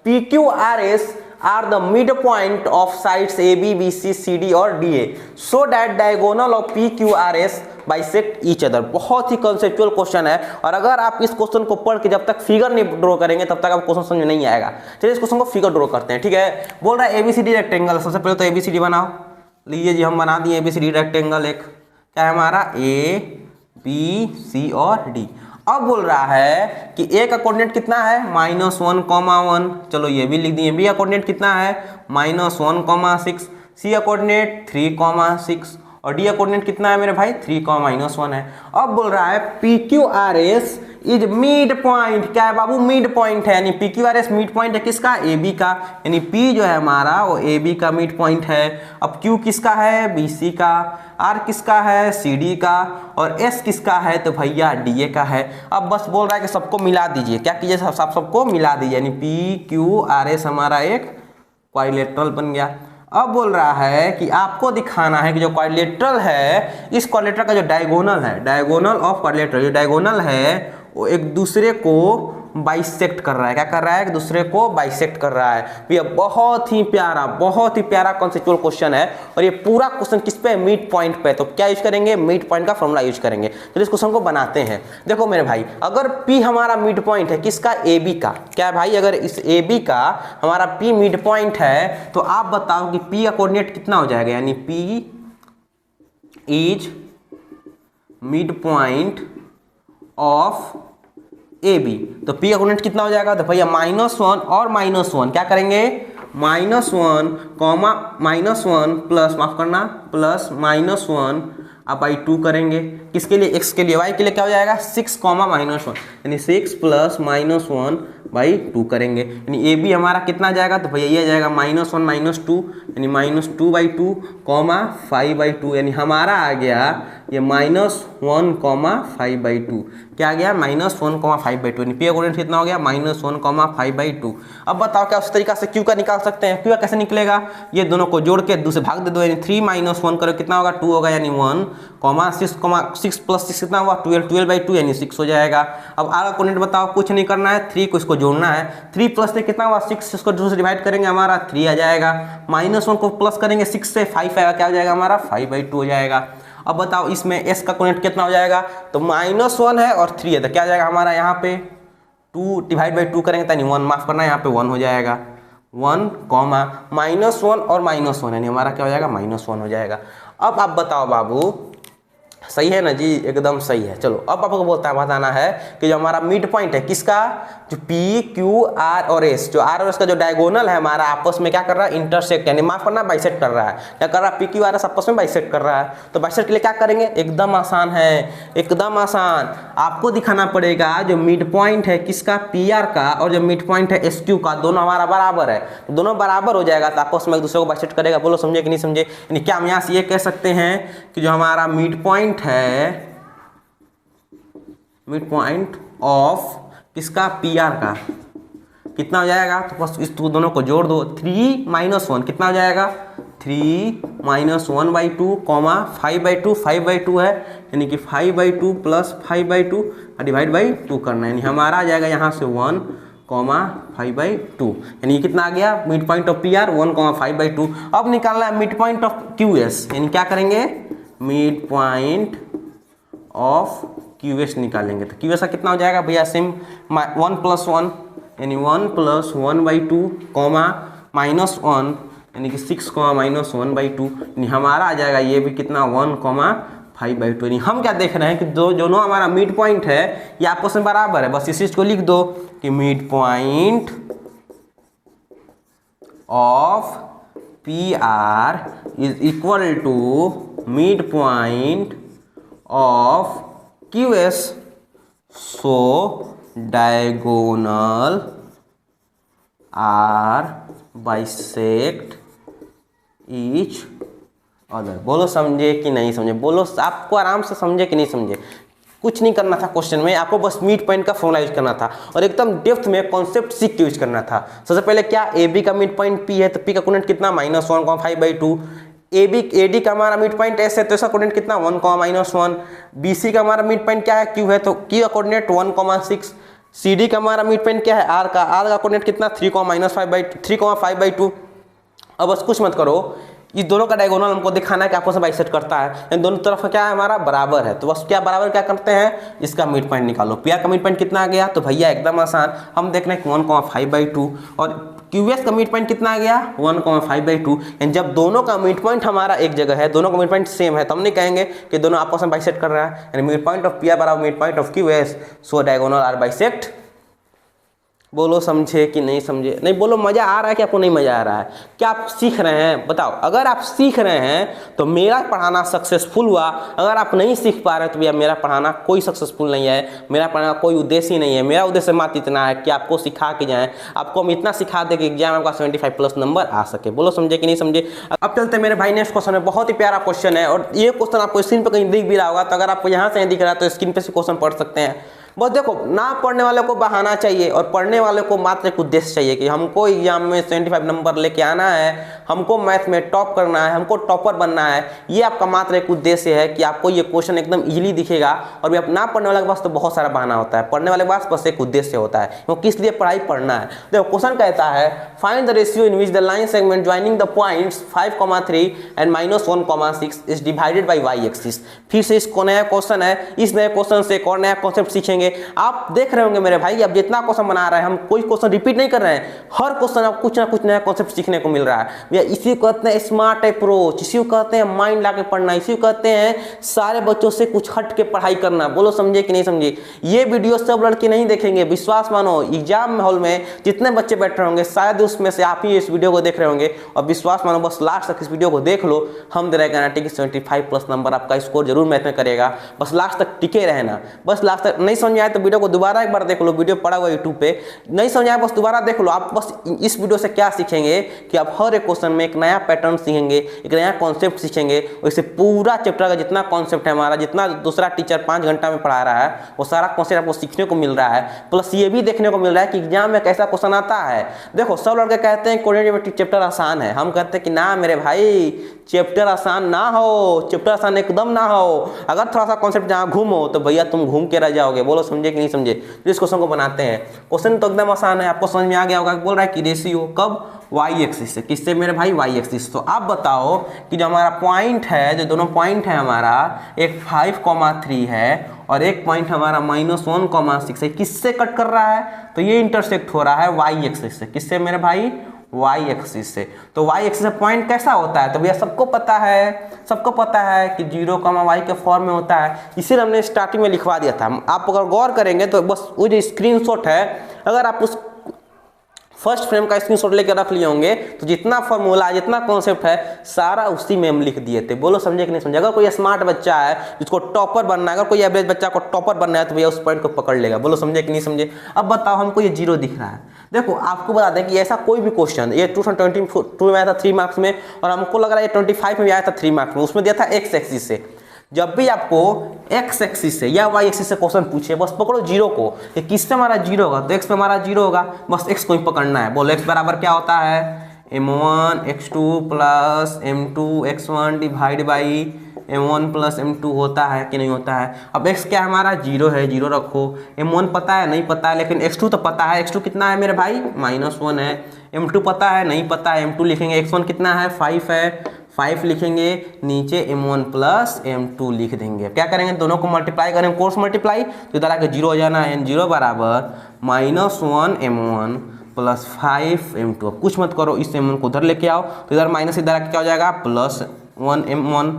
PQRS are the midpoint of sides AB, BC, CD और DA so that diagonal of PQRS bisect each other। बहुत ही conceptual question है, और अगर आप इस question को पढ़ के जब तक फिगर नहीं ड्रॉ करेंगे तब तक आप क्वेश्चन समझ में नहीं आएगा। चलिए इस क्वेश्चन को फिगर ड्रॉ करते हैं, ठीक है। बोल रहा है ABCD रेक्टेंगल, सबसे पहले तो ABCD बनाओ। लीजिए जी हम बना दिए ABCD रेक्टेंगल, एक क्या है हमारा A B C और D। अब बोल रहा है कि A का कोऑर्डिनेट कितना है -1, 1। चलो ये भी लिख दिए। B का कोऑर्डिनेट कितना है -1, 6। C का कोऑर्डिनेट 3, 6 और D का कोऑर्डिनेट कितना है मेरे भाई 3, -1 है। अब बोल रहा है PQRS इज मिड पॉइंट। क्या है बाबू, मिड पॉइंट है, यानी PQRS मिड पॉइंट है किसका, AB का, यानी P जो है हमारा वो AB का मिड पॉइंट है। अब Q किसका है, BC का, R किसका है, CD का, और S किसका है तो भैया DA का है। अब बस बोल रहा है कि सबको मिला दीजिए। क्या कीजिए, सबको मिला दीजिए, यानी PQRS हमारा एक क्वाड्रिलेटरल बन गया। अब बोल रहा है कि आपको दिखाना है कि जो क्वाड्रिलेटरल है, इस क्वाड्रिलेटरल का जो डायगोनल है, डायगोनल ऑफ क्वाड्रिलेटरल, जो डायगोनल है वो एक दूसरे को बाइसेक्ट कर रहा है। क्या कर रहा है, एक दूसरे को बाइसेक्ट कर रहा है। ये बहुत ही प्यारा कॉन्सेप्चुअल क्वेश्चन है, और ये पूरा क्वेश्चन किस पे, मिड पॉइंट पे। तो क्या यूज करेंगे, मिड पॉइंट का फॉर्मूला यूज करेंगे। तो इस क्वेश्चन को बनाते हैं। देखो मेरे भाई, अगर P हमारा मिड पॉइंट है किसका, AB का। क्या है भाई, अगर इस AB का हमारा P मिड पॉइंट है तो आप बताओ कि P का कोऑर्डिनेट कितना हो जाएगा, यानी P is mid point of AB। तो P का कोऑर्डिनेट कितना हो जाएगा, तो भैया -1 और -1 क्या करेंगे, -1, -1 प्लस माफ करना प्लस -1 आप बाई 2 करेंगे। किसके लिए, x के लिए, y के लिए क्या हो जाएगा 6, -1, यानी 6 प्लस -1 बाई 2 करेंगे, यानी AB हमारा कितना जाएगा, तो भैया ये जाएगा -1 -2, यानी -2 बाई 2, 5 बाई 2, यानी हमारा आ गया ये -1, 5 बाई 2। क्या आ गया, -1, 5 बाई 2, यानी P का कोऑर्डिनेट कितना हो गया -1, 5 बाई 2। अब बताओ क्या उस तरीका से Q का निकाल सकते हैं। Q का कैसे निकलेगा, ये दोनों को जोड़ के 2 से भाग दे दो, यानी 3 - 1 करो कितना होगा 2 होगा, यानी 1, 6 प्लस 6 कितना हुआ 12 बाई 2, यानी 6 हो जाएगा। अब आगे कोऑर्डिनेट बताओ, कुछ नहीं करना है, 3 को इसको जोड़ना है। 3 प्लस 3 कितना हुआ 6, इसको 2 से डिवाइड करेंगे हमारा 3 आ जाएगा। -1 को प्लस करेंगे 6 से 5 आएगा, क्या हो जाएगा हमारा 5 बाई 2 हो जाएगा। अब बताओ इसमें S का कोऑर्डिनेट कितना हो जाएगा, तो -1 है और 3 है, तो क्या जाएगा हमारा यहाँ पे 2 डिवाइड बाई 2 करेंगे तो 1 माफ करना, यहाँ पे 1 हो जाएगा। 1, -1 और -1 यानी हमारा क्या हो जाएगा -1 हो जाएगा। अब आप बताओ बाबू सही है ना जी, एकदम सही है। चलो अब आपको बताना है कि जो हमारा मिड पॉइंट है किसका, जो पी क्यू आर और एस, जो आर और एस का जो डायगोनल है हमारा आपस में क्या कर रहा है, इंटरसेक्ट, यानी माफ करना बाइसेक्ट कर रहा है। क्या कर रहा है, पी क्यू आर एस आपस में बाइसेक्ट कर रहा है। तो बाइसेक्ट के लिए क्या करेंगे, एकदम आसान है, एकदम आसान। आपको दिखाना पड़ेगा जो मिड पॉइंट है किसका, पी आर का, और जो मिड पॉइंट है एस क्यू का, दोनों हमारा बराबर है। तो दोनों बराबर हो जाएगा तो आपस में एक दूसरे को बाइसेक्ट करेगा। बोलो समझे कि नहीं समझे। यानी क्या हम यहाँ से ये कह सकते हैं कि जो हमारा मिड पॉइंट है, मिड पॉइंट ऑफ किसका, पी आर का, कितना हो जाएगा, तो बस इस दोनों को जोड़ दो, 3 - 1 कितना हो जाएगा, 3 - 1/2 कॉमा 5/2, 5/2 है, यानी कि 5/2 प्लस 5/2 डिवाइड बाई 2 करना है, यानी हमारा आ जाएगा यहाँ से 1, 5/2, यानी कितना आ गया, mid point of P are 1, 5/2। अब निकालना है mid point of Q S, यानी क्या करेंगे, mid point of Q S निकालेंगे। तो क्यू एस का कितना हो जाएगा भैया, सेम 1 + 1, यानी 1 + 1/2 कॉमा -1, यानी कि 6, -1/2, यानी हमारा आ जाएगा ये भी कितना, 1, 5/2। यानी हम क्या देख रहे हैं कि दोनों हमारा मिड पॉइंट है ये आपस में बराबर है। बस इस चीज को लिख दो कि mid point of P R is equal to mid point of Q S, so diagonal are bisect each other. बोलो समझे कि नहीं समझे, बोलो आपको आराम से समझे कि नहीं समझे। कुछ नहीं करना था क्वेश्चन में, आपको बस मिड पॉइंट का फॉर्मूला यूज करना था और एकदम डेप्थ में कॉन्सेप्ट सीख के यूज करना था। सबसे पहले क्या, ए बी का मिड पॉइंट पी है तो पी का कोऑर्डिनेट कितना, -1, 5/2। ए बी ए डी का हमारा मिड पॉइंट एस है तो इसका कोऑर्डिनेट कितना, 1, -1। बी सी का हमारा मिड पॉइंट क्या है, क्यू है, तो क्यू का कोऑर्डिनेट 1, 6। सी डी का हमारा मिड पॉइंट क्या है, आर का कोऑर्डिनेट कितना, 3, -5/2। अब बस कुछ मत करो, इस दोनों का डायगोनल हमको दिखाना है कि आपस में बाइसेक्ट करता है, इन दोनों तरफ क्या है हमारा बराबर है। तो बस क्या बराबर क्या करते हैं, इसका मिड पॉइंट निकालो। पी आर का मिड पॉइंट कितना आ गया, तो भैया एकदम आसान, हम देख रहे हैं 1, 5/2 और क्यू एस का मिड पॉइंट कितना आ गया, 1, 5/2। यानी जब दोनों का मिड पॉइंट हमारा एक जगह है, दोनों का मिड पॉइंट सेम है, तो हम नहीं कहेंगे कि दोनों आपस में बाइसेक्ट कर रहा है। यानी mid point of P R बराबर mid point of Q S, so diagonal are bisect. बोलो समझे कि नहीं समझे। नहीं बोलो मजा आ रहा है कि आपको नहीं मजा आ रहा है, क्या आप सीख रहे हैं बताओ। अगर आप सीख रहे हैं तो मेरा पढ़ाना सक्सेसफुल हुआ, अगर आप नहीं सीख पा रहे तो भैया मेरा पढ़ाना कोई सक्सेसफुल नहीं है, मेरा पढ़ाना कोई उद्देश्य ही नहीं है। मेरा उद्देश्य मात्र इतना है कि आपको सिखा के जाएं, आपको हम इतना सिखा दें कि एग्जाम आपका 75+ नंबर आ सके। बोलो समझे कि नहीं समझे। अब चलते मेरे भाई नेक्स्ट क्वेश्चन है, बहुत ही प्यारा क्वेश्चन है और ये क्वेश्चन आपको स्क्रीन पर कहीं दिख भी रहा होगा, तो अगर आपको यहाँ से दिख रहा है तो स्क्रीन पर से क्वेश्चन पढ़ सकते हैं। बस देखो, ना पढ़ने वाले को बहाना चाहिए और पढ़ने वाले को मात्र एक उद्देश्य चाहिए कि हमको एग्जाम में 75 नंबर लेके आना है, हमको मैथ में टॉप करना है, हमको टॉपर बनना है। ये आपका मात्र एक उद्देश्य है कि आपको ये क्वेश्चन एकदम इजीली दिखेगा। और भी आप ना पढ़ने वाले के पास तो बहुत सारा बहाना होता है, पढ़ने वाले के पास बस एक उद्देश्य होता है, वो किस लिए पढ़ाई पढ़ना है। देखो क्वेश्चन कहता है find the ratio in which the line segment joining the points 5,3 and -1,6 is divided by Y axis. फिर से इसको नया क्वेश्चन है, इस नए क्वेश्चन से एक और नया कॉन्सेप्ट सीखेंगे। आप देख रहे होंगे मेरे भाई, अब जितना क्वेश्चन बना रहे हैं हम कोई क्वेश्चन रिपीट नहीं कर रहे हैं, हर क्वेश्चन आप कुछ ना कुछ नया कॉन्सेप्ट सीखने को मिल रहा है। भैया इसी को कहते हैं स्मार्ट अप्रोच, इसी को कहते हैं माइंड ला के पढ़ना, इसी को कहते हैं सारे बच्चों से कुछ हट के पढ़ाई करना। बोलो समझे कि नहीं समझे। ये वीडियो सब लड़के नहीं देखेंगे, विश्वास मानो। एग्जाम हॉल में जितने बच्चे बैठ रहे होंगे शायद उसमें से आप ही इस वीडियो को देख रहे होंगे, और विश्वास मानो बस लास्ट तक इस वीडियो को देख लो, हम दे रहे गारंटी कि 75+ नंबर आपका स्कोर जरूर मैथ में करेगा। बस लास्ट तक टिके रहना, बस लास्ट तक। नहीं समझ आए तो वीडियो को दोबारा एक बार देख लो, वीडियो पड़ा हुआ यूट्यूब पे, नहीं समझ आया बस दोबारा देख लो। आप बस इस वीडियो से क्या सीखेंगे कि आप हर एक क्वेश्चन में एक नया पैटर्न सीखेंगे, एक नया कॉन्सेप्ट सीखेंगे। वैसे पूरा चैप्टर का जितना कॉन्सेप्ट है हमारा, जितना दूसरा टीचर 5 घंटा में पढ़ा रहा है, वो सारा कॉन्सेप्ट आपको सीखने को मिल रहा है। प्लस ये भी देखने को मिल रहा है कि एग्जाम में कैसा क्वेश्चन आता है। देखो सब लड़के कहते हैं कोऑर्डिनेट चैप्टर आसान है, हम कहते हैं कि ना मेरे भाई चैप्टर आसान ना हो, चैप्टर आसान एकदम ना हो। अगर थोड़ा सा कॉन्सेप्ट जहाँ घूमो तो भैया तुम घूम के रह जाओगे। बोलो समझे कि नहीं समझे। इस क्वेश्चन को बनाते हैं, क्वेश्चन तो एकदम आसान है, आपको समझ में आ गया होगा। बोल रहा है कि रेशियो कब, वाई एक्सिस से, किससे मेरे भाई, वाई एक्सिस। तो आप बताओ कि जो हमारा पॉइंट है, जो दोनों पॉइंट है हमारा, एक 5,3 है और एक पॉइंट हमारा -1,6 है, किससे कट कर रहा है, तो ये इंटरसेक्ट हो रहा है वाई एक्सिस से। किससे मेरे भाई, वाई एक्सिस से। तो वाई एक्सिस से पॉइंट कैसा होता है, तो भैया सबको पता है कि 0, वाई के फॉर्म में होता है। इसीलिए हमने स्टार्टिंग में लिखवा दिया था। आप अगर गौर करेंगे तो बस वो जो स्क्रीनशॉट है, अगर आप उस फर्स्ट फ्रेम का स्क्रीनशॉट लेकर रख लिए होंगे तो जितना फॉर्मूला, जितना कॉन्सेप्ट है, सारा उसी में हम लिख दिए थे। बोलो समझे कि नहीं समझे। अगर कोई स्मार्ट बच्चा है जिसको टॉपर बनना है, अगर कोई एवरेज बच्चा को टॉपर बनना है, तो भैया उस पॉइंट को पकड़ लेगा। बोलो समझे कि नहीं समझे। अब बताओ, हमको ये 0 दिख रहा है। देखो आपको बता दें कि ऐसा कोई भी क्वेश्चन, ये 2022 में आया था 3 मार्क्स में, और हमको लग रहा है ये 25 में भी आया था 3 मार्क्स में। उसमें दिया था एक्स एक्सिस से। जब भी आपको एक्स एक्सिस से या वाई एक्सिस से क्वेश्चन पूछे, बस पकड़ो 0 को। ये किस पे हमारा 0 होगा, तो एक्स पे हमारा 0 होगा। बस एक्स को ही पकड़ना है। बोलो एक्स बराबर क्या होता है, m1 x2 plus m2 x1 divide by m1 plus m2 होता है कि नहीं होता है। अब x क्या हमारा 0 है, 0 रखो। m1 पता है नहीं पता है, लेकिन x2 तो पता है। x2 कितना है मेरे भाई, -1 है। m2 पता है नहीं पता है, m2 लिखेंगे। x1 कितना है, 5 है, 5 लिखेंगे। नीचे m1 प्लस m2 लिख देंगे। क्या करेंगे, दोनों को मल्टीप्लाई करेंगे, कोर्स मल्टीप्लाई, तो इधर आके 0 हो जाना है। n0 बराबर -1 m1 प्लस 5 m2। अब कुछ मत करो, इस m1 को उधर लेके आओ, तो इधर माइनस, इधर आके क्या हो जाएगा, +1 m1,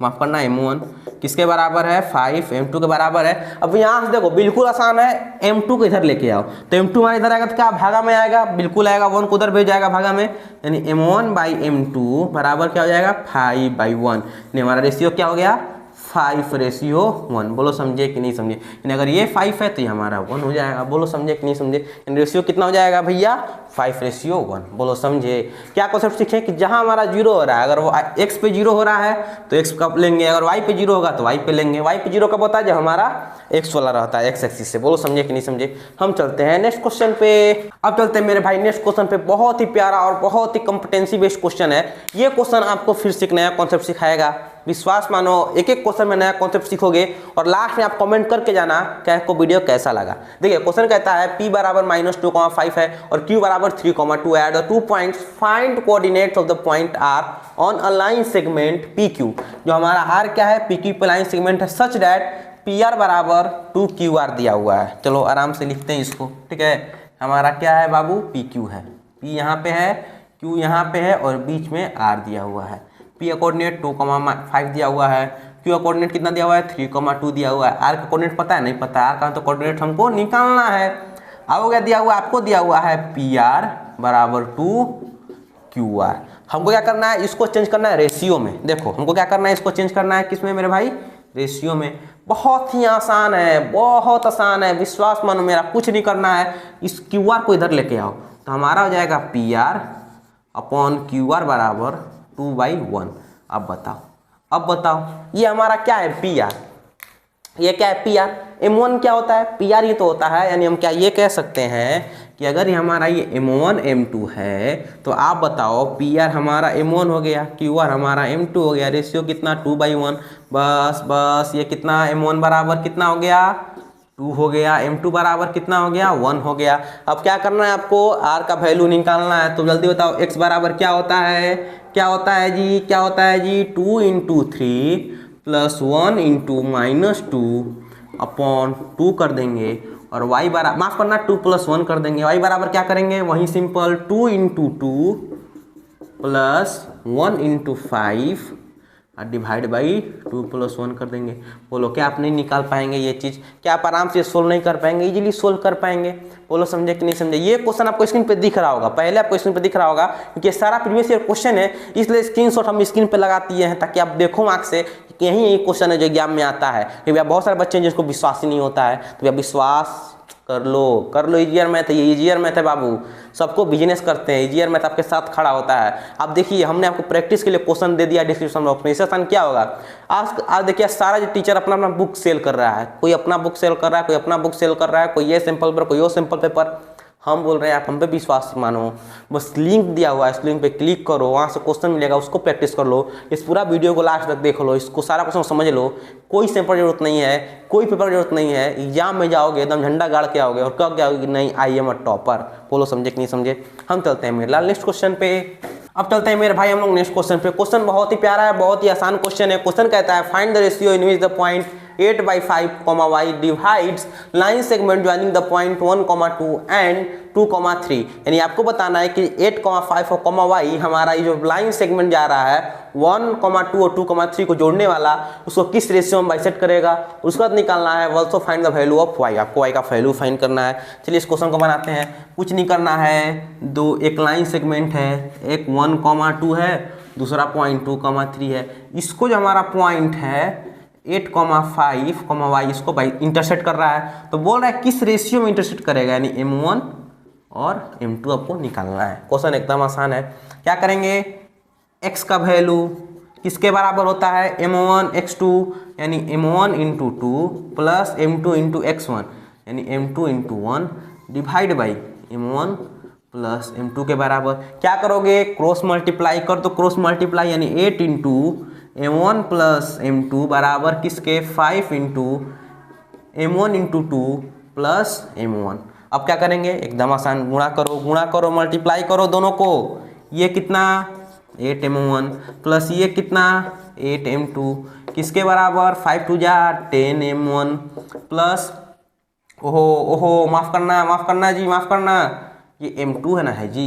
माफ करना m1 किसके बराबर है, 5 m2 के बराबर है। अब यहाँ से देखो बिल्कुल आसान है, m2 को इधर लेके आओ, तो m2 हमारे इधर आएगा तो क्या भागा में आएगा, बिल्कुल आएगा। 1 को उधर भेज जाएगा भागा में, यानी m1 बाई m2 बराबर क्या हो जाएगा, 5/1। यानी हमारा रेशियो क्या हो गया, 5:1। बोलो समझे कि नहीं समझे। यानी अगर ये 5 है तो ये हमारा 1 हो जाएगा। बोलो समझे कि नहीं समझे। यानी रेशियो कितना हो जाएगा भैया, 5:1। बोलो समझे। क्या कॉन्सेप्ट सीखे कि जहां हमारा 0 हो रहा है, अगर वो x पे 0 हो रहा है तो x कब लेंगे, अगर y पे 0 होगा तो y पे लेंगे। y पे 0 कब होता है, जब हमारा x वाला रहता है, x एक्सिस से। बोलो समझे कि नहीं समझे। हम चलते हैं नेक्स्ट क्वेश्चन पे। अब चलते हैं मेरे भाई नेक्स्ट क्वेश्चन पे। बहुत ही प्यारा और बहुत ही कॉम्पिटेंसी बेस्ड क्वेश्चन है। ये क्वेश्चन आपको फिर से एक नया कॉन्सेप्ट सिखाएगा, विश्वास मानो। एक एक क्वेश्चन में नया कॉन्सेप्ट सीखोगे, और लास्ट में आप कमेंट करके जाना कि आपको वीडियो कैसा लगा। देखिए क्वेश्चन कहता है p बराबर -2,5 है और q बराबर 3,2। At the 2 points find coordinates of the point r on a line segment pq। जो हमारा r क्या है, pq पे लाइन सेगमेंट है, सच दैट pr बराबर 2qr दिया हुआ है। चलो आराम से लिखते हैं इसको, ठीक है। हमारा क्या है बाबू, pq है, p यहाँ पे है, q यहाँ पे है, और बीच में r दिया हुआ है। p का कोऑर्डिनेट 2,5 दिया हुआ है, q का कोऑर्डिनेट कितना दिया हुआ है, 3,2 दिया हुआ है। r का कोऑर्डिनेट पता है नहीं पता है, r का तो कोऑर्डिनेट हमको निकालना है। अब क्या दिया हुआ है, आपको दिया हुआ है pr बराबर 2qr। हमको क्या करना है, इसको चेंज करना है रेशियो में। देखो हमको क्या करना है, इसको चेंज करना है किसमें मेरे भाई, रेशियो में। बहुत ही आसान है, बहुत आसान है, विश्वास मानो मेरा, कुछ नहीं करना है। इस qr को इधर लेके आओ, तो हमारा हो जाएगा pr अपॉन qr बराबर 2/1। अब बताओ ये हमारा क्या है, pr। ये क्या है, pr। m1 क्या होता है, pr ये तो होता है। यानी हम क्या ये कह सकते हैं कि अगर हमारा ये m1 m2 है, तो आप बताओ pr हमारा m1 हो गया, qr हमारा m2 हो गया। रेशियो कितना, 2/1। बस ये कितना, m1 बराबर कितना हो गया, 2 हो गया, m2 बराबर कितना हो गया, 1 हो गया। अब क्या करना है, आपको r का वैल्यू निकालना है। तो जल्दी बताओ x बराबर क्या होता है, क्या होता है जी, क्या होता है जी, 2 × 3 + 1 × -2 अपॉन 2 कर देंगे, और y बराबर, माफ करना, 2 + 1 कर देंगे। y बराबर क्या करेंगे, वही सिंपल 2 × 2 + 1 × 5 डिवाइड बाई 2 + 1 कर देंगे। बोलो क्या आप नहीं निकाल पाएंगे ये चीज़, क्या आप आराम से सोल्व नहीं कर पाएंगे, इजीली सोल्व कर पाएंगे। बोलो समझे कि नहीं समझे। ये क्वेश्चन आपको स्क्रीन पे दिख रहा होगा, पहले आपको स्क्रीन पे दिख रहा होगा, क्योंकि सारा प्रीवियस ईयर क्वेश्चन है, इसलिए स्क्रीनशॉट हम स्क्रीन पे लगा दिए हैं, ताकि आप देखो मार्क से कि यही क्वेश्चन है जो एग्जाम में आता है। क्योंकि बहुत सारे बच्चे हैं जिसको विश्वास ही नहीं होता है, तो भैया विश्वास कर लो। इजियर मैथ है, ये इजियर मैथ है बाबू। सबको बिजनेस करते हैं, इजियर मैथ आपके साथ खड़ा होता है। अब देखिए हमने आपको प्रैक्टिस के लिए क्वेश्चन दे दिया डिस्क्रिप्शन बॉक्स में। इससे आसान क्या होगा, आज देखिए सारा जो टीचर अपना अपना बुक सेल कर रहा है, कोई अपना बुक सेल कर रहा है, कोई अपना बुक सेल कर रहा है, कोई ये सैंपल पेपर, कोई वो सैंपल पेपर। हम बोल रहे हैं आप हम पे विश्वास मानो, बस लिंक दिया हुआ है, इस लिंक पे क्लिक करो, वहाँ से क्वेश्चन मिलेगा, उसको प्रैक्टिस कर लो। इस पूरा वीडियो को लास्ट तक देख लो, इसको सारा क्वेश्चन समझ लो। कोई सैंपल जरूरत नहीं है, कोई पेपर जरूरत नहीं है। एग्जाम में जाओगे एकदम झंडा गाड़ के आओगे, और कब जाओगे कि नहीं आई एम अ टॉपर। बोलो समझे कि नहीं समझे। हम चलते हैं मेरे लाल नेक्स्ट क्वेश्चन पे। अब चलते हैं मेरे भाई हम लोग नेक्स्ट क्वेश्चन पे। क्वेश्चन बहुत ही प्यारा है, बहुत ही आसान क्वेश्चन है। क्वेश्चन कहता है find the ratio in which the point 8/5, y divides line segment joining the point 1, 2 and 2,3, यानी आपको बताना है कि 8,5 और y हमारा ये जो लाइन सेगमेंट जा रहा है 1,2 और 2,3 को जोड़ने वाला, उसको किस रेशियो में बाइसेक्ट करेगा, उसके बाद निकालना है also find the value of y। आपको y का वैल्यू फाइंड करना है। चलिए इस क्वेश्चन को बनाते हैं। कुछ नहीं करना है, एक लाइन सेगमेंट है, एक 1,2 है, दूसरा पॉइंट 2,3 है। इसको जो हमारा पॉइंट है 8,5, y इसको इंटरसेक्ट कर रहा है, तो बोल रहा है किस रेशियो में इंटरसेक्ट करेगा, यानी m1 और m2 आपको निकालना है। क्वेश्चन एकदम आसान है। क्या करेंगे, x का वैल्यू किसके बराबर होता है, m1 x2, यानी m1 into 2 plus m2 into x1, यानी m2 into 1 divide by m1 plus m2 के बराबर। क्या करोगे, क्रॉस मल्टीप्लाई कर दो, क्रॉस मल्टीप्लाई यानी 8 इंटू m1 प्लस m2 बराबर किसके 5 into m1 into 2 plus m1। अब क्या करेंगे, एकदम आसान, गुणा करो मल्टीप्लाई करो दोनों को। ये कितना 8m1 प्लस ये कितना 8m2 किसके बराबर 5 2 जा 10m1 प्लस ओहो माफ़ करना जी, माफ़ करना, ये m2 है ना है जी,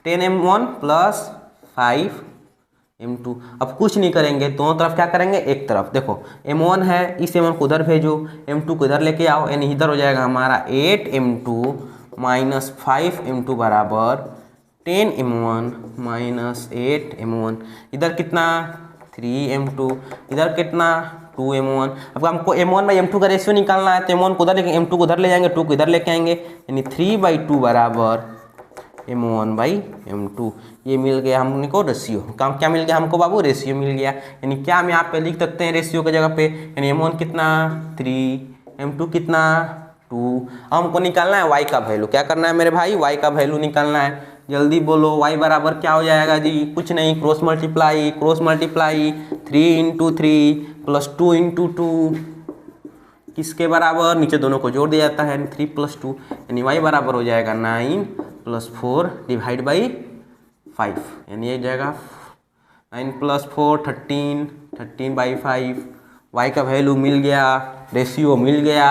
10m1 प्लस 5m2। अब कुछ नहीं करेंगे, दोनों तरफ क्या करेंगे, एक तरफ देखो m1 है, इस m1 को उधर भेजो, m2 को इधर लेके आओ, यानी इधर हो जाएगा हमारा 8m2 माइनस 5m2 बराबर 10m1 माइनस 8m1। इधर कितना 3m2, इधर कितना 2m1। अब हमको m1 बाई m2 का रेशियो निकालना है, तो m1 को उधर लेके m2 को उधर ले जाएंगे, 2 को इधर लेके आएंगे, यानी 3/2 बराबर m1 बाई m2। ये मिल गया हमको रेशियो। काम क्या मिल गया हमको बाबू, रेशियो मिल गया। यानी क्या हम यहाँ पे लिख सकते हैं रेशियो की जगह पे, यानी m1 कितना 3, m2 कितना 2। हमको निकालना है y का वैल्यू। क्या करना है मेरे भाई, y का वैल्यू निकालना है। जल्दी बोलो, y बराबर क्या हो जाएगा जी, कुछ नहीं, cross multiply 3 into 3 plus 2 into 2 किसके बराबर, नीचे दोनों को जोड़ दिया जाता है, 3 प्लस 2, यानी y बराबर हो जाएगा 9 प्लस 4 डिवाइड बाई 5, यानी ये जाएगा 9 प्लस 4 13/5। y का वैल्यू मिल गया, रेशियो मिल गया,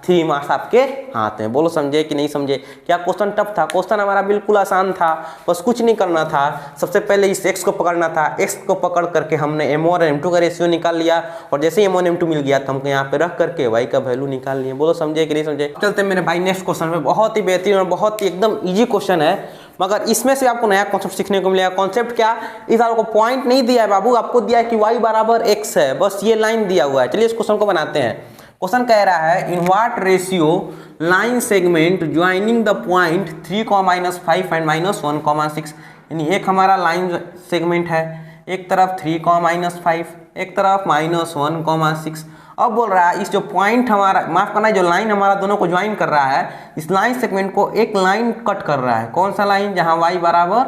3 मार्क्स आपके हाथ में। बोलो समझे कि नहीं समझे। क्या क्वेश्चन टफ था, क्वेश्चन हमारा बिल्कुल आसान था, बस कुछ नहीं करना था। सबसे पहले इस x को पकड़ना था, x को पकड़ करके हमने m1 और m2 का रेशियो निकाल लिया, और जैसे ही m1 m2 मिल गया तो हमको यहाँ पे रख करके y का वैल्यू निकाल लिया। बोलो समझे कि नहीं समझे। चलते मेरे भाई नेक्स्ट क्वेश्चन में, बहुत ही बेहतरीन और बहुत ही एकदम ईजी क्वेश्चन है, मगर इसमें से आपको नया कॉन्सेप्ट सीखने को मिलेगा। कॉन्सेप्ट क्या, इस आपको पॉइंट नहीं दिया है बाबू, आपको दिया है कि y बराबर x है, बस ये लाइन दिया हुआ है। चलिए इस क्वेश्चन को बनाते हैं। क्वेश्चन कह रहा है, in what ratio line segment joining the point 3,-5 and -1,6। यानी एक हमारा लाइन सेगमेंट है, एक तरफ 3,-5, एक तरफ -1,6। अब बोल रहा है इस जो पॉइंट हमारा, माफ करना, जो लाइन हमारा दोनों को ज्वाइन कर रहा है, इस लाइन सेगमेंट को एक लाइन कट कर रहा है। कौन सा लाइन, जहां y बराबर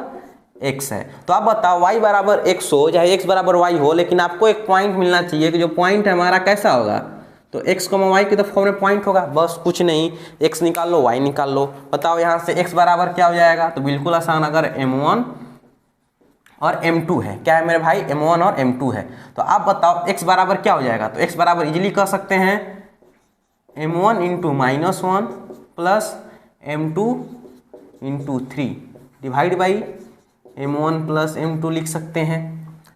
x है। तो आप बताओ y बराबर x हो चाहे x बराबर y हो, लेकिन आपको एक पॉइंट मिलना चाहिए कि जो पॉइंट हमारा कैसा होगा, तो x, y की तो फॉर्म में पॉइंट होगा। बस कुछ नहीं, x निकाल लो, y निकाल लो। बताओ यहाँ से x बराबर क्या हो जाएगा, तो बिल्कुल आसान, अगर m1 और m2 है, क्या है मेरे भाई, m1 और m2 है, तो आप बताओ x बराबर क्या हो जाएगा। तो x बराबर इजीली कर सकते हैं m1 into -1 plus m2 into 3 divide by m1 plus m2 लिख सकते हैं,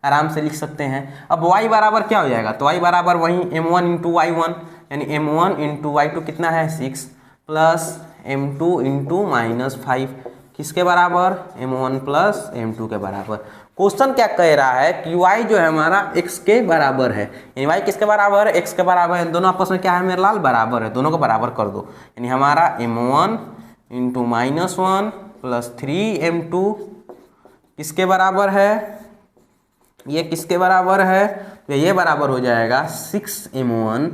आराम से लिख सकते हैं। अब y बराबर क्या हो जाएगा, तो y बराबर वही m1 इंटू y1, यानी m1 इंटू y2 कितना है 6 प्लस m2 इंटू -5 किसके बराबर, m1 प्लस m2 के बराबर। क्वेश्चन क्या कह रहा है कि y जो है हमारा x के बराबर है, यानी y किसके बराबर है, x के बराबर है। दोनों आपस में क्या है मेरे लाल, बराबर है, दोनों को बराबर कर दो, यानी हमारा m1 इंटू -1 प्लस 3m2 किसके बराबर है, ये किसके बराबर है, तो ये बराबर हो जाएगा 6m1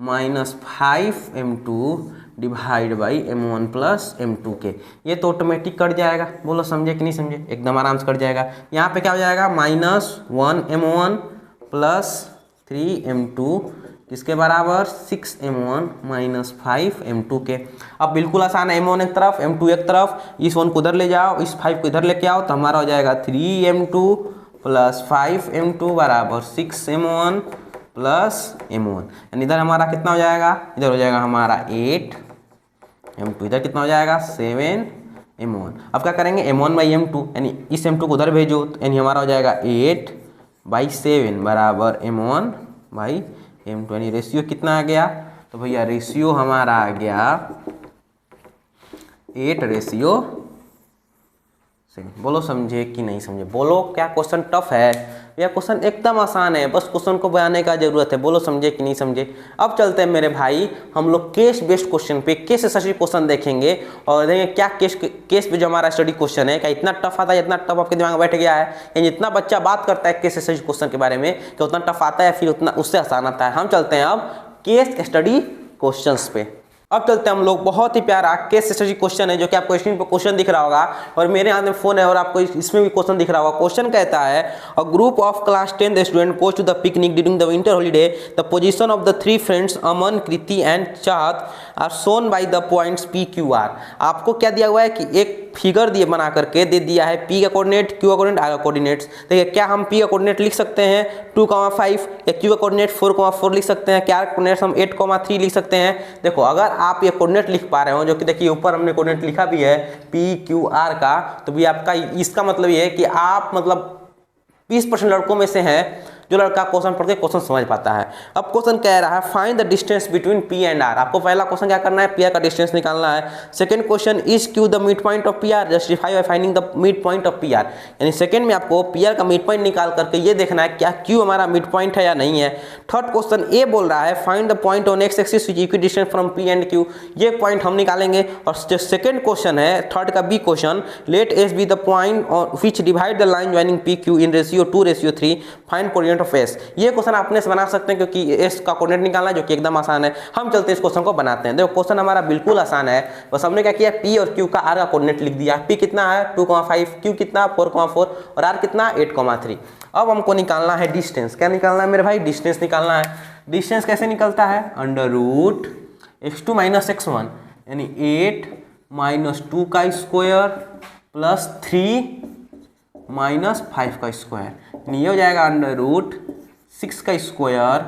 minus 5m2 divide by m1 plus m2 के। ये तो ऑटोमेटिक कट जाएगा। बोलो समझे कि नहीं समझे, एकदम आराम से कट जाएगा। यहाँ पे क्या हो जाएगा, -1m1 प्लस 3m2 किसके बराबर, 6m1 माइनस 5m2 के। अब बिल्कुल आसान है, m1 एक तरफ m2 एक तरफ, इस 1 को उधर ले जाओ, इस 5 को इधर लेके आओ, तो हमारा हो जाएगा 3m2 प्लस 5m2 बराबर 6m1 प्लस m1। यानी इधर हमारा कितना हो जाएगा, इधर हो जाएगा हमारा 8m2, इधर कितना हो जाएगा 7 m1। अब क्या करेंगे m1 बाई m2, यानी इस m2 को उधर भेजो, यानी हमारा हो जाएगा 8/7 बराबर m1 बाई m2, यानी रेशियो कितना आ गया, तो भैया रेशियो हमारा आ गया 8:7। बोलो समझे कि नहीं समझे, बोलो क्या क्वेश्चन टफ है या क्वेश्चन एकदम आसान है, बस क्वेश्चन को बनाने का जरूरत है, बोलो समझे कि नहीं समझे। अब चलते हैं मेरे भाई, हम लोग केस बेस्ड क्वेश्चन पे, केस स्टडी क्वेश्चन देखेंगे और देखेंगे क्या केस पे जो हमारा स्टडी क्वेश्चन है, क्या इतना टफ आता है, इतना टफ आपके दिमाग में बैठ गया है, यानी जितना बच्चा बात करता है केस स्टडी क्वेश्चन के बारे में कि उतना टफ आता है, फिर उतना उससे आसान आता है। हम चलते हैं अब केस स्टडी क्वेश्चन पे। अब चलते हैं हम लोग, बहुत ही प्यारा केस स्टडी क्वेश्चन है जो कि आपको स्क्रीन पर क्वेश्चन दिख रहा होगा और मेरे हाथ में फोन है और आपको इसमें भी क्वेश्चन दिख रहा होगा। क्वेश्चन कहता है a group of class 10 student goes to the picnic during the winter holiday, the position of the 3 friends Aman, Kriti and Chahat are shown by the points P Q R. आपको क्या दिया हुआ है कि एक फिगर दिए बना करके दे दिया है, पी का कोऑर्डिनेट, क्यू का कोऑर्डिनेट, आर का कोऑर्डिनेट्स। देखिए क्या हम पी का कोऑर्डिनेट लिख सकते हैं 2,5 या क्यू का कोऑर्डिनेट 4,4 लिख सकते हैं, क्या कोऑर्डिनेट्स हम 8,3 लिख सकते हैं। देखो अगर आप ये कोऑर्डिनेट लिख पा रहे हो, जो कि देखिए ऊपर हमने कोऑर्डिनेट लिखा भी है पी क्यू आर का, तो भी आपका इसका मतलब ये है कि आप मतलब 20% लड़कों में से हैं जो लड़का क्वेश्चन पढ़ के क्वेश्चन समझ पाता है। अब क्वेश्चन कह रहा है find the distance between P and R. आपको पहला क्वेश्चन क्या करना है, पी आर का डिस्टेंस निकालना है। Second question is Q the mid point of P are, justify by finding the mid point of P are. यानी सेकंड में आपको पी आर का मिड पॉइंट निकाल करके ये देखना है क्या क्यू हमारा मिड पॉइंट है या नहीं है। थर्ड क्वेश्चन ए बोल रहा है find the point on X axis which equidistance from P and Q. ये पॉइंट हम निकालेंगे। और जो सेकंड क्वेश्चन है थर्ड का B question, let S be the point which divide the line joining P Q in ratio 2:3, find coordinate of S. ये question आपने से बना सकते हैं क्योंकि एस का कोऑर्डिनेट निकालना है जो कि एकदम आसान है। हम चलते हैं इस क्वेश्चन को बनाते हैं। देखो क्वेश्चन हमारा बिल्कुल आसान है, बस हमने क्या किया पी और क्यू का आर का कोऑर्डिनेट लिख दिया। पी कितना है 2,5, क्यू कितना 4,4 और आर कितना 8,3। अब हमको निकालना है डिस्टेंस। क्या निकालना है मेरे भाई, डिस्टेंस निकालना है। डिस्टेंस कैसे निकलता है, अंडर रूट x2 - x1, यानी 8 - 2 का स्क्वायर प्लस 3 - 5 का स्क्वायर, यानी ये हो जाएगा अंडर रूट 6 का स्क्वायर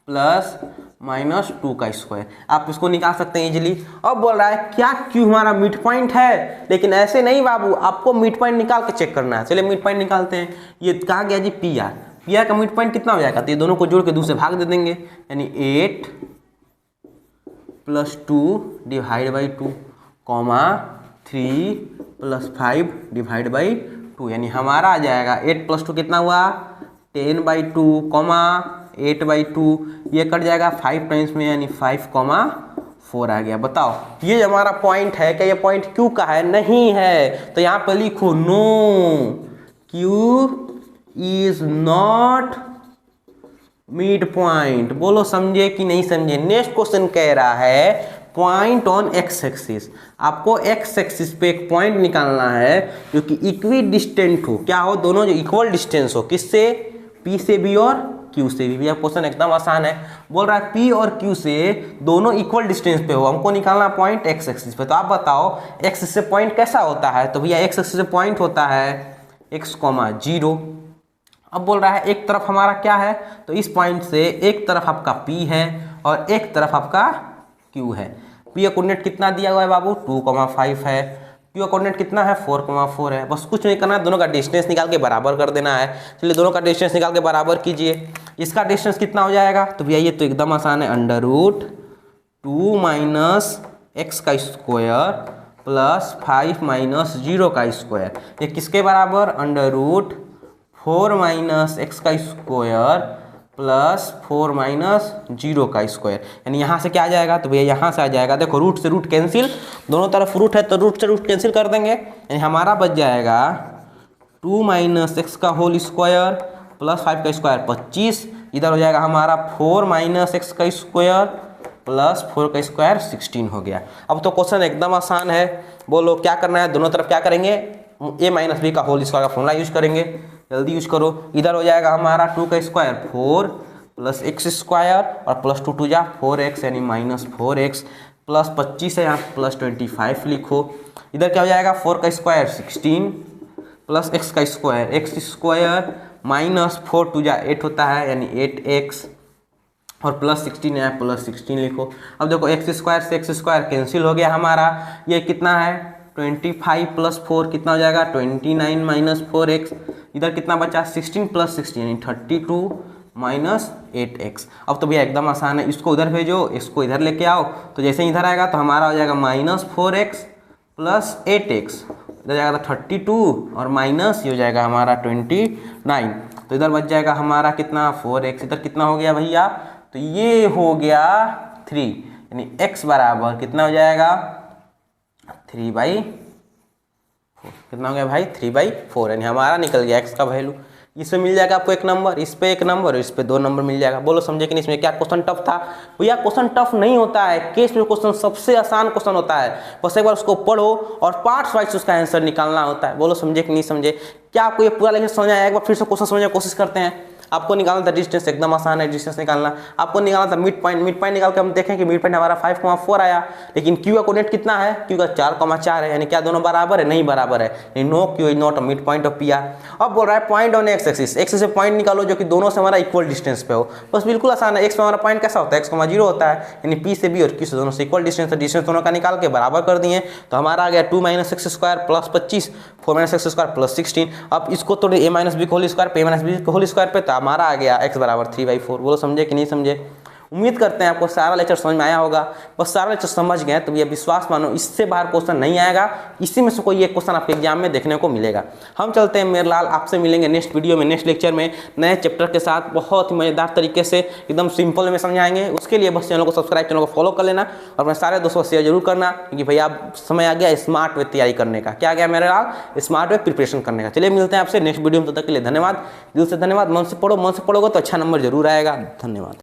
प्लस -2 का स्क्वायर। आप इसको निकाल सकते हैं इजीली। अब बोल रहा है क्या क्यू हमारा मिड पॉइंट है, लेकिन ऐसे नहीं बाबू, आपको मिड पॉइंट निकाल के चेक करना है। चलिए मिड पॉइंट निकालते हैं। ये कहा गया G P R, P R का मिड पॉइंट कितना हो जाएगा, तो ये दोनों को जोड़ के 2 से भाग दे देंगे, यानी 8 + 2 डिवाइड बाई 2, 3 + 5 डिवाइड बाई 2, यानी हमारा आ जाएगा 8 + 2 कितना हुआ 10/2, 8/2, ये कट जाएगा 5 टाइम्स में, यानी 5,4 आ गया। बताओ ये हमारा पॉइंट है क्या, ये पॉइंट क्यू का है, नहीं है। तो यहाँ पर लिखो no, Q is not mid point. बोलो समझे कि नहीं समझे। नेक्स्ट क्वेश्चन कह रहा है पॉइंट ऑन एक्स एक्सिस। आपको एक्स एक्सिस पे एक पॉइंट निकालना है जो कि इक्वी डिस्टेंट हो, क्या हो, दोनों जो इक्वल डिस्टेंस हो, किससे, पी से भी और क्यू से भी। यह क्वेश्चन एकदम आसान है। बोल रहा है पी और क्यू से दोनों इक्वल डिस्टेंस पे हो, हमको निकालना पॉइंट एक्स एक्सिस पे। तो आप बताओ एक्स से पॉइंट कैसा होता है, तो भैया एक्स एक्सिस से पॉइंट होता है x, 0। अब बोल रहा है एक तरफ हमारा क्या है, तो इस पॉइंट से एक तरफ आपका P है और एक तरफ आपका Q है। P का कोऑर्डिनेट कितना दिया हुआ है बाबू 2,5 है, Q का कोऑर्डिनेट कितना है 4,4 है। बस कुछ नहीं करना है, दोनों का डिस्टेंस निकाल के बराबर कर देना है। चलिए दोनों का डिस्टेंस निकाल के बराबर कीजिए। इसका डिस्टेंस कितना हो जाएगा, तो भैया ये तो एकदम आसान है, अंडर रूट 2 - x का स्क्वायर प्लस 5 - 0 का स्क्वायर। ये किसके बराबर, अंडर रूट 4 - x का स्क्वायर प्लस 4 - 0 का स्क्वायर। यानी यहाँ से क्या आ जाएगा, तो भैया यहाँ से आ जाएगा, देखो रूट से रूट कैंसिल, दोनों तरफ रूट है तो रूट से रूट कैंसिल कर देंगे, यानी हमारा बच जाएगा 2 - x का होल स्क्वायर प्लस 5 का स्क्वायर 25, इधर हो जाएगा हमारा 4 - x का स्क्वायर प्लस 4 का स्क्वायर 16 हो गया। अब तो क्वेश्चन एकदम आसान है। बोलो क्या करना है, दोनों तरफ क्या करेंगे, a - b का होल स्क्वायर का फॉर्मूला यूज करेंगे, जल्दी यूज करो। इधर हो जाएगा हमारा 2 का स्क्वायर 4 प्लस x स्क्वायर और प्लस 2 जा 4x, यानी -4x प्लस 25 है यहाँ प्लस 25 लिखो। इधर क्या हो जाएगा 4 का स्क्वायर 16 प्लस x का स्क्वायर x स्क्वायर -4 जा 8 होता है, यानी 8x और प्लस 16 है प्लस 16 लिखो। अब देखो x स्क्वायर से x स्क्वायर कैंसिल हो गया हमारा, ये कितना है 25 + 4 कितना हो जाएगा 29 - 4x। इधर कितना बचा 16 + 16 यानी 32 - 8x। अब तो भैया एकदम आसान है, इसको उधर भेजो, इसको इधर लेके आओ, तो जैसे इधर आएगा तो हमारा हो जाएगा -4x + 8x, इधर जाएगा तो 32 और माइनस ये हो जाएगा हमारा 29, तो इधर बच जाएगा हमारा कितना 4x। इधर कितना हो गया भैया, तो ये हो गया 3, यानी x बराबर कितना हो जाएगा 3/4। कितना हो गया भाई 3/4, यानी हमारा निकल गया x का वैल्यू। इसमें मिल जाएगा आपको एक नंबर, इस पे एक नंबर और इस पे 2 नंबर मिल जाएगा। बोलो समझे कि नहीं? इसमें क्या क्वेश्चन टफ था भैया? क्वेश्चन टफ नहीं होता है, केस में क्वेश्चन सबसे आसान क्वेश्चन होता है, बस एक बार उसको पढ़ो और पार्ट्स वाइज उसका आंसर निकालना होता है। बोलो समझे कि नहीं समझे? क्या आपको ये पूरा लेक्चर समझ आया? एक बार फिर से क्वेश्चन समझने की कोशिश करते हैं। आपको निकालना था डिस्टेंस, एकदम आसान है डिस्टेंस निकालना। आपको निकालना था मिड पॉइंट, मिड पॉइंट निकाल के हम देखें कि मिड पॉइंट हमारा 5,4 आया, लेकिन क्यू का कोऑर्डिनेट कितना है? क्यू का 4,4 है, यानी क्या दोनों बराबर है? नहीं बराबर है, no Q is not a mid point of P R. अब बोल रहा है point on X axis, X से पॉइंट निकालो जो कि दोनों से हमारा इक्वल डिस्टेंस पे हो। बस बिल्कुल आसान है। एक्स में हमारा पॉइंट कैसा होता है? x, 0 होता है, यानी पी से बी और क्यू से दोनों से इक्वल डिस्टेंस है। डिस्टेंस दोनों का निकाल के बराबर कर दिए, तो हमारा आ गया 2 - x² + 25, 4 - x² + 16। अब इसको तो a - b होल स्क्वायर पे, a - b होल स्क्वायर पे, तो हमारा आ गया x बराबर 3/4। बोलो समझे कि नहीं समझे? उम्मीद करते हैं आपको सारा लेक्चर समझ में आया होगा। बस सारा लेक्चर समझ गए तो ये विश्वास मानो, इससे बाहर क्वेश्चन नहीं आएगा, इसी में से कोई एक क्वेश्चन आपके एग्जाम में देखने को मिलेगा। हम चलते हैं मेरे लाल, आपसे मिलेंगे नेक्स्ट वीडियो में, नेक्स्ट लेक्चर में नए चैप्टर के साथ, बहुत ही मज़ेदार तरीके से एकदम सिंपल में समझाएंगे। उसके लिए बस चैनल को सब्सक्राइब, चैनल को फॉलो कर लेना और अपने सारे दोस्तों को शेयर जरूर करना, क्योंकि भैया समय आ गया स्मार्ट वे तैयारी करने का। क्या गया मेरे लाल? स्मार्ट वे प्रिपरेशन करने का। चलिए मिलते हैं आपसे नेक्स्ट वीडियो में, तब तक के लिए धन्यवाद, दिल से धन्यवाद। मन से पढ़ो, मन से पढ़ोगे तो अच्छा नंबर जरूर आएगा। धन्यवाद।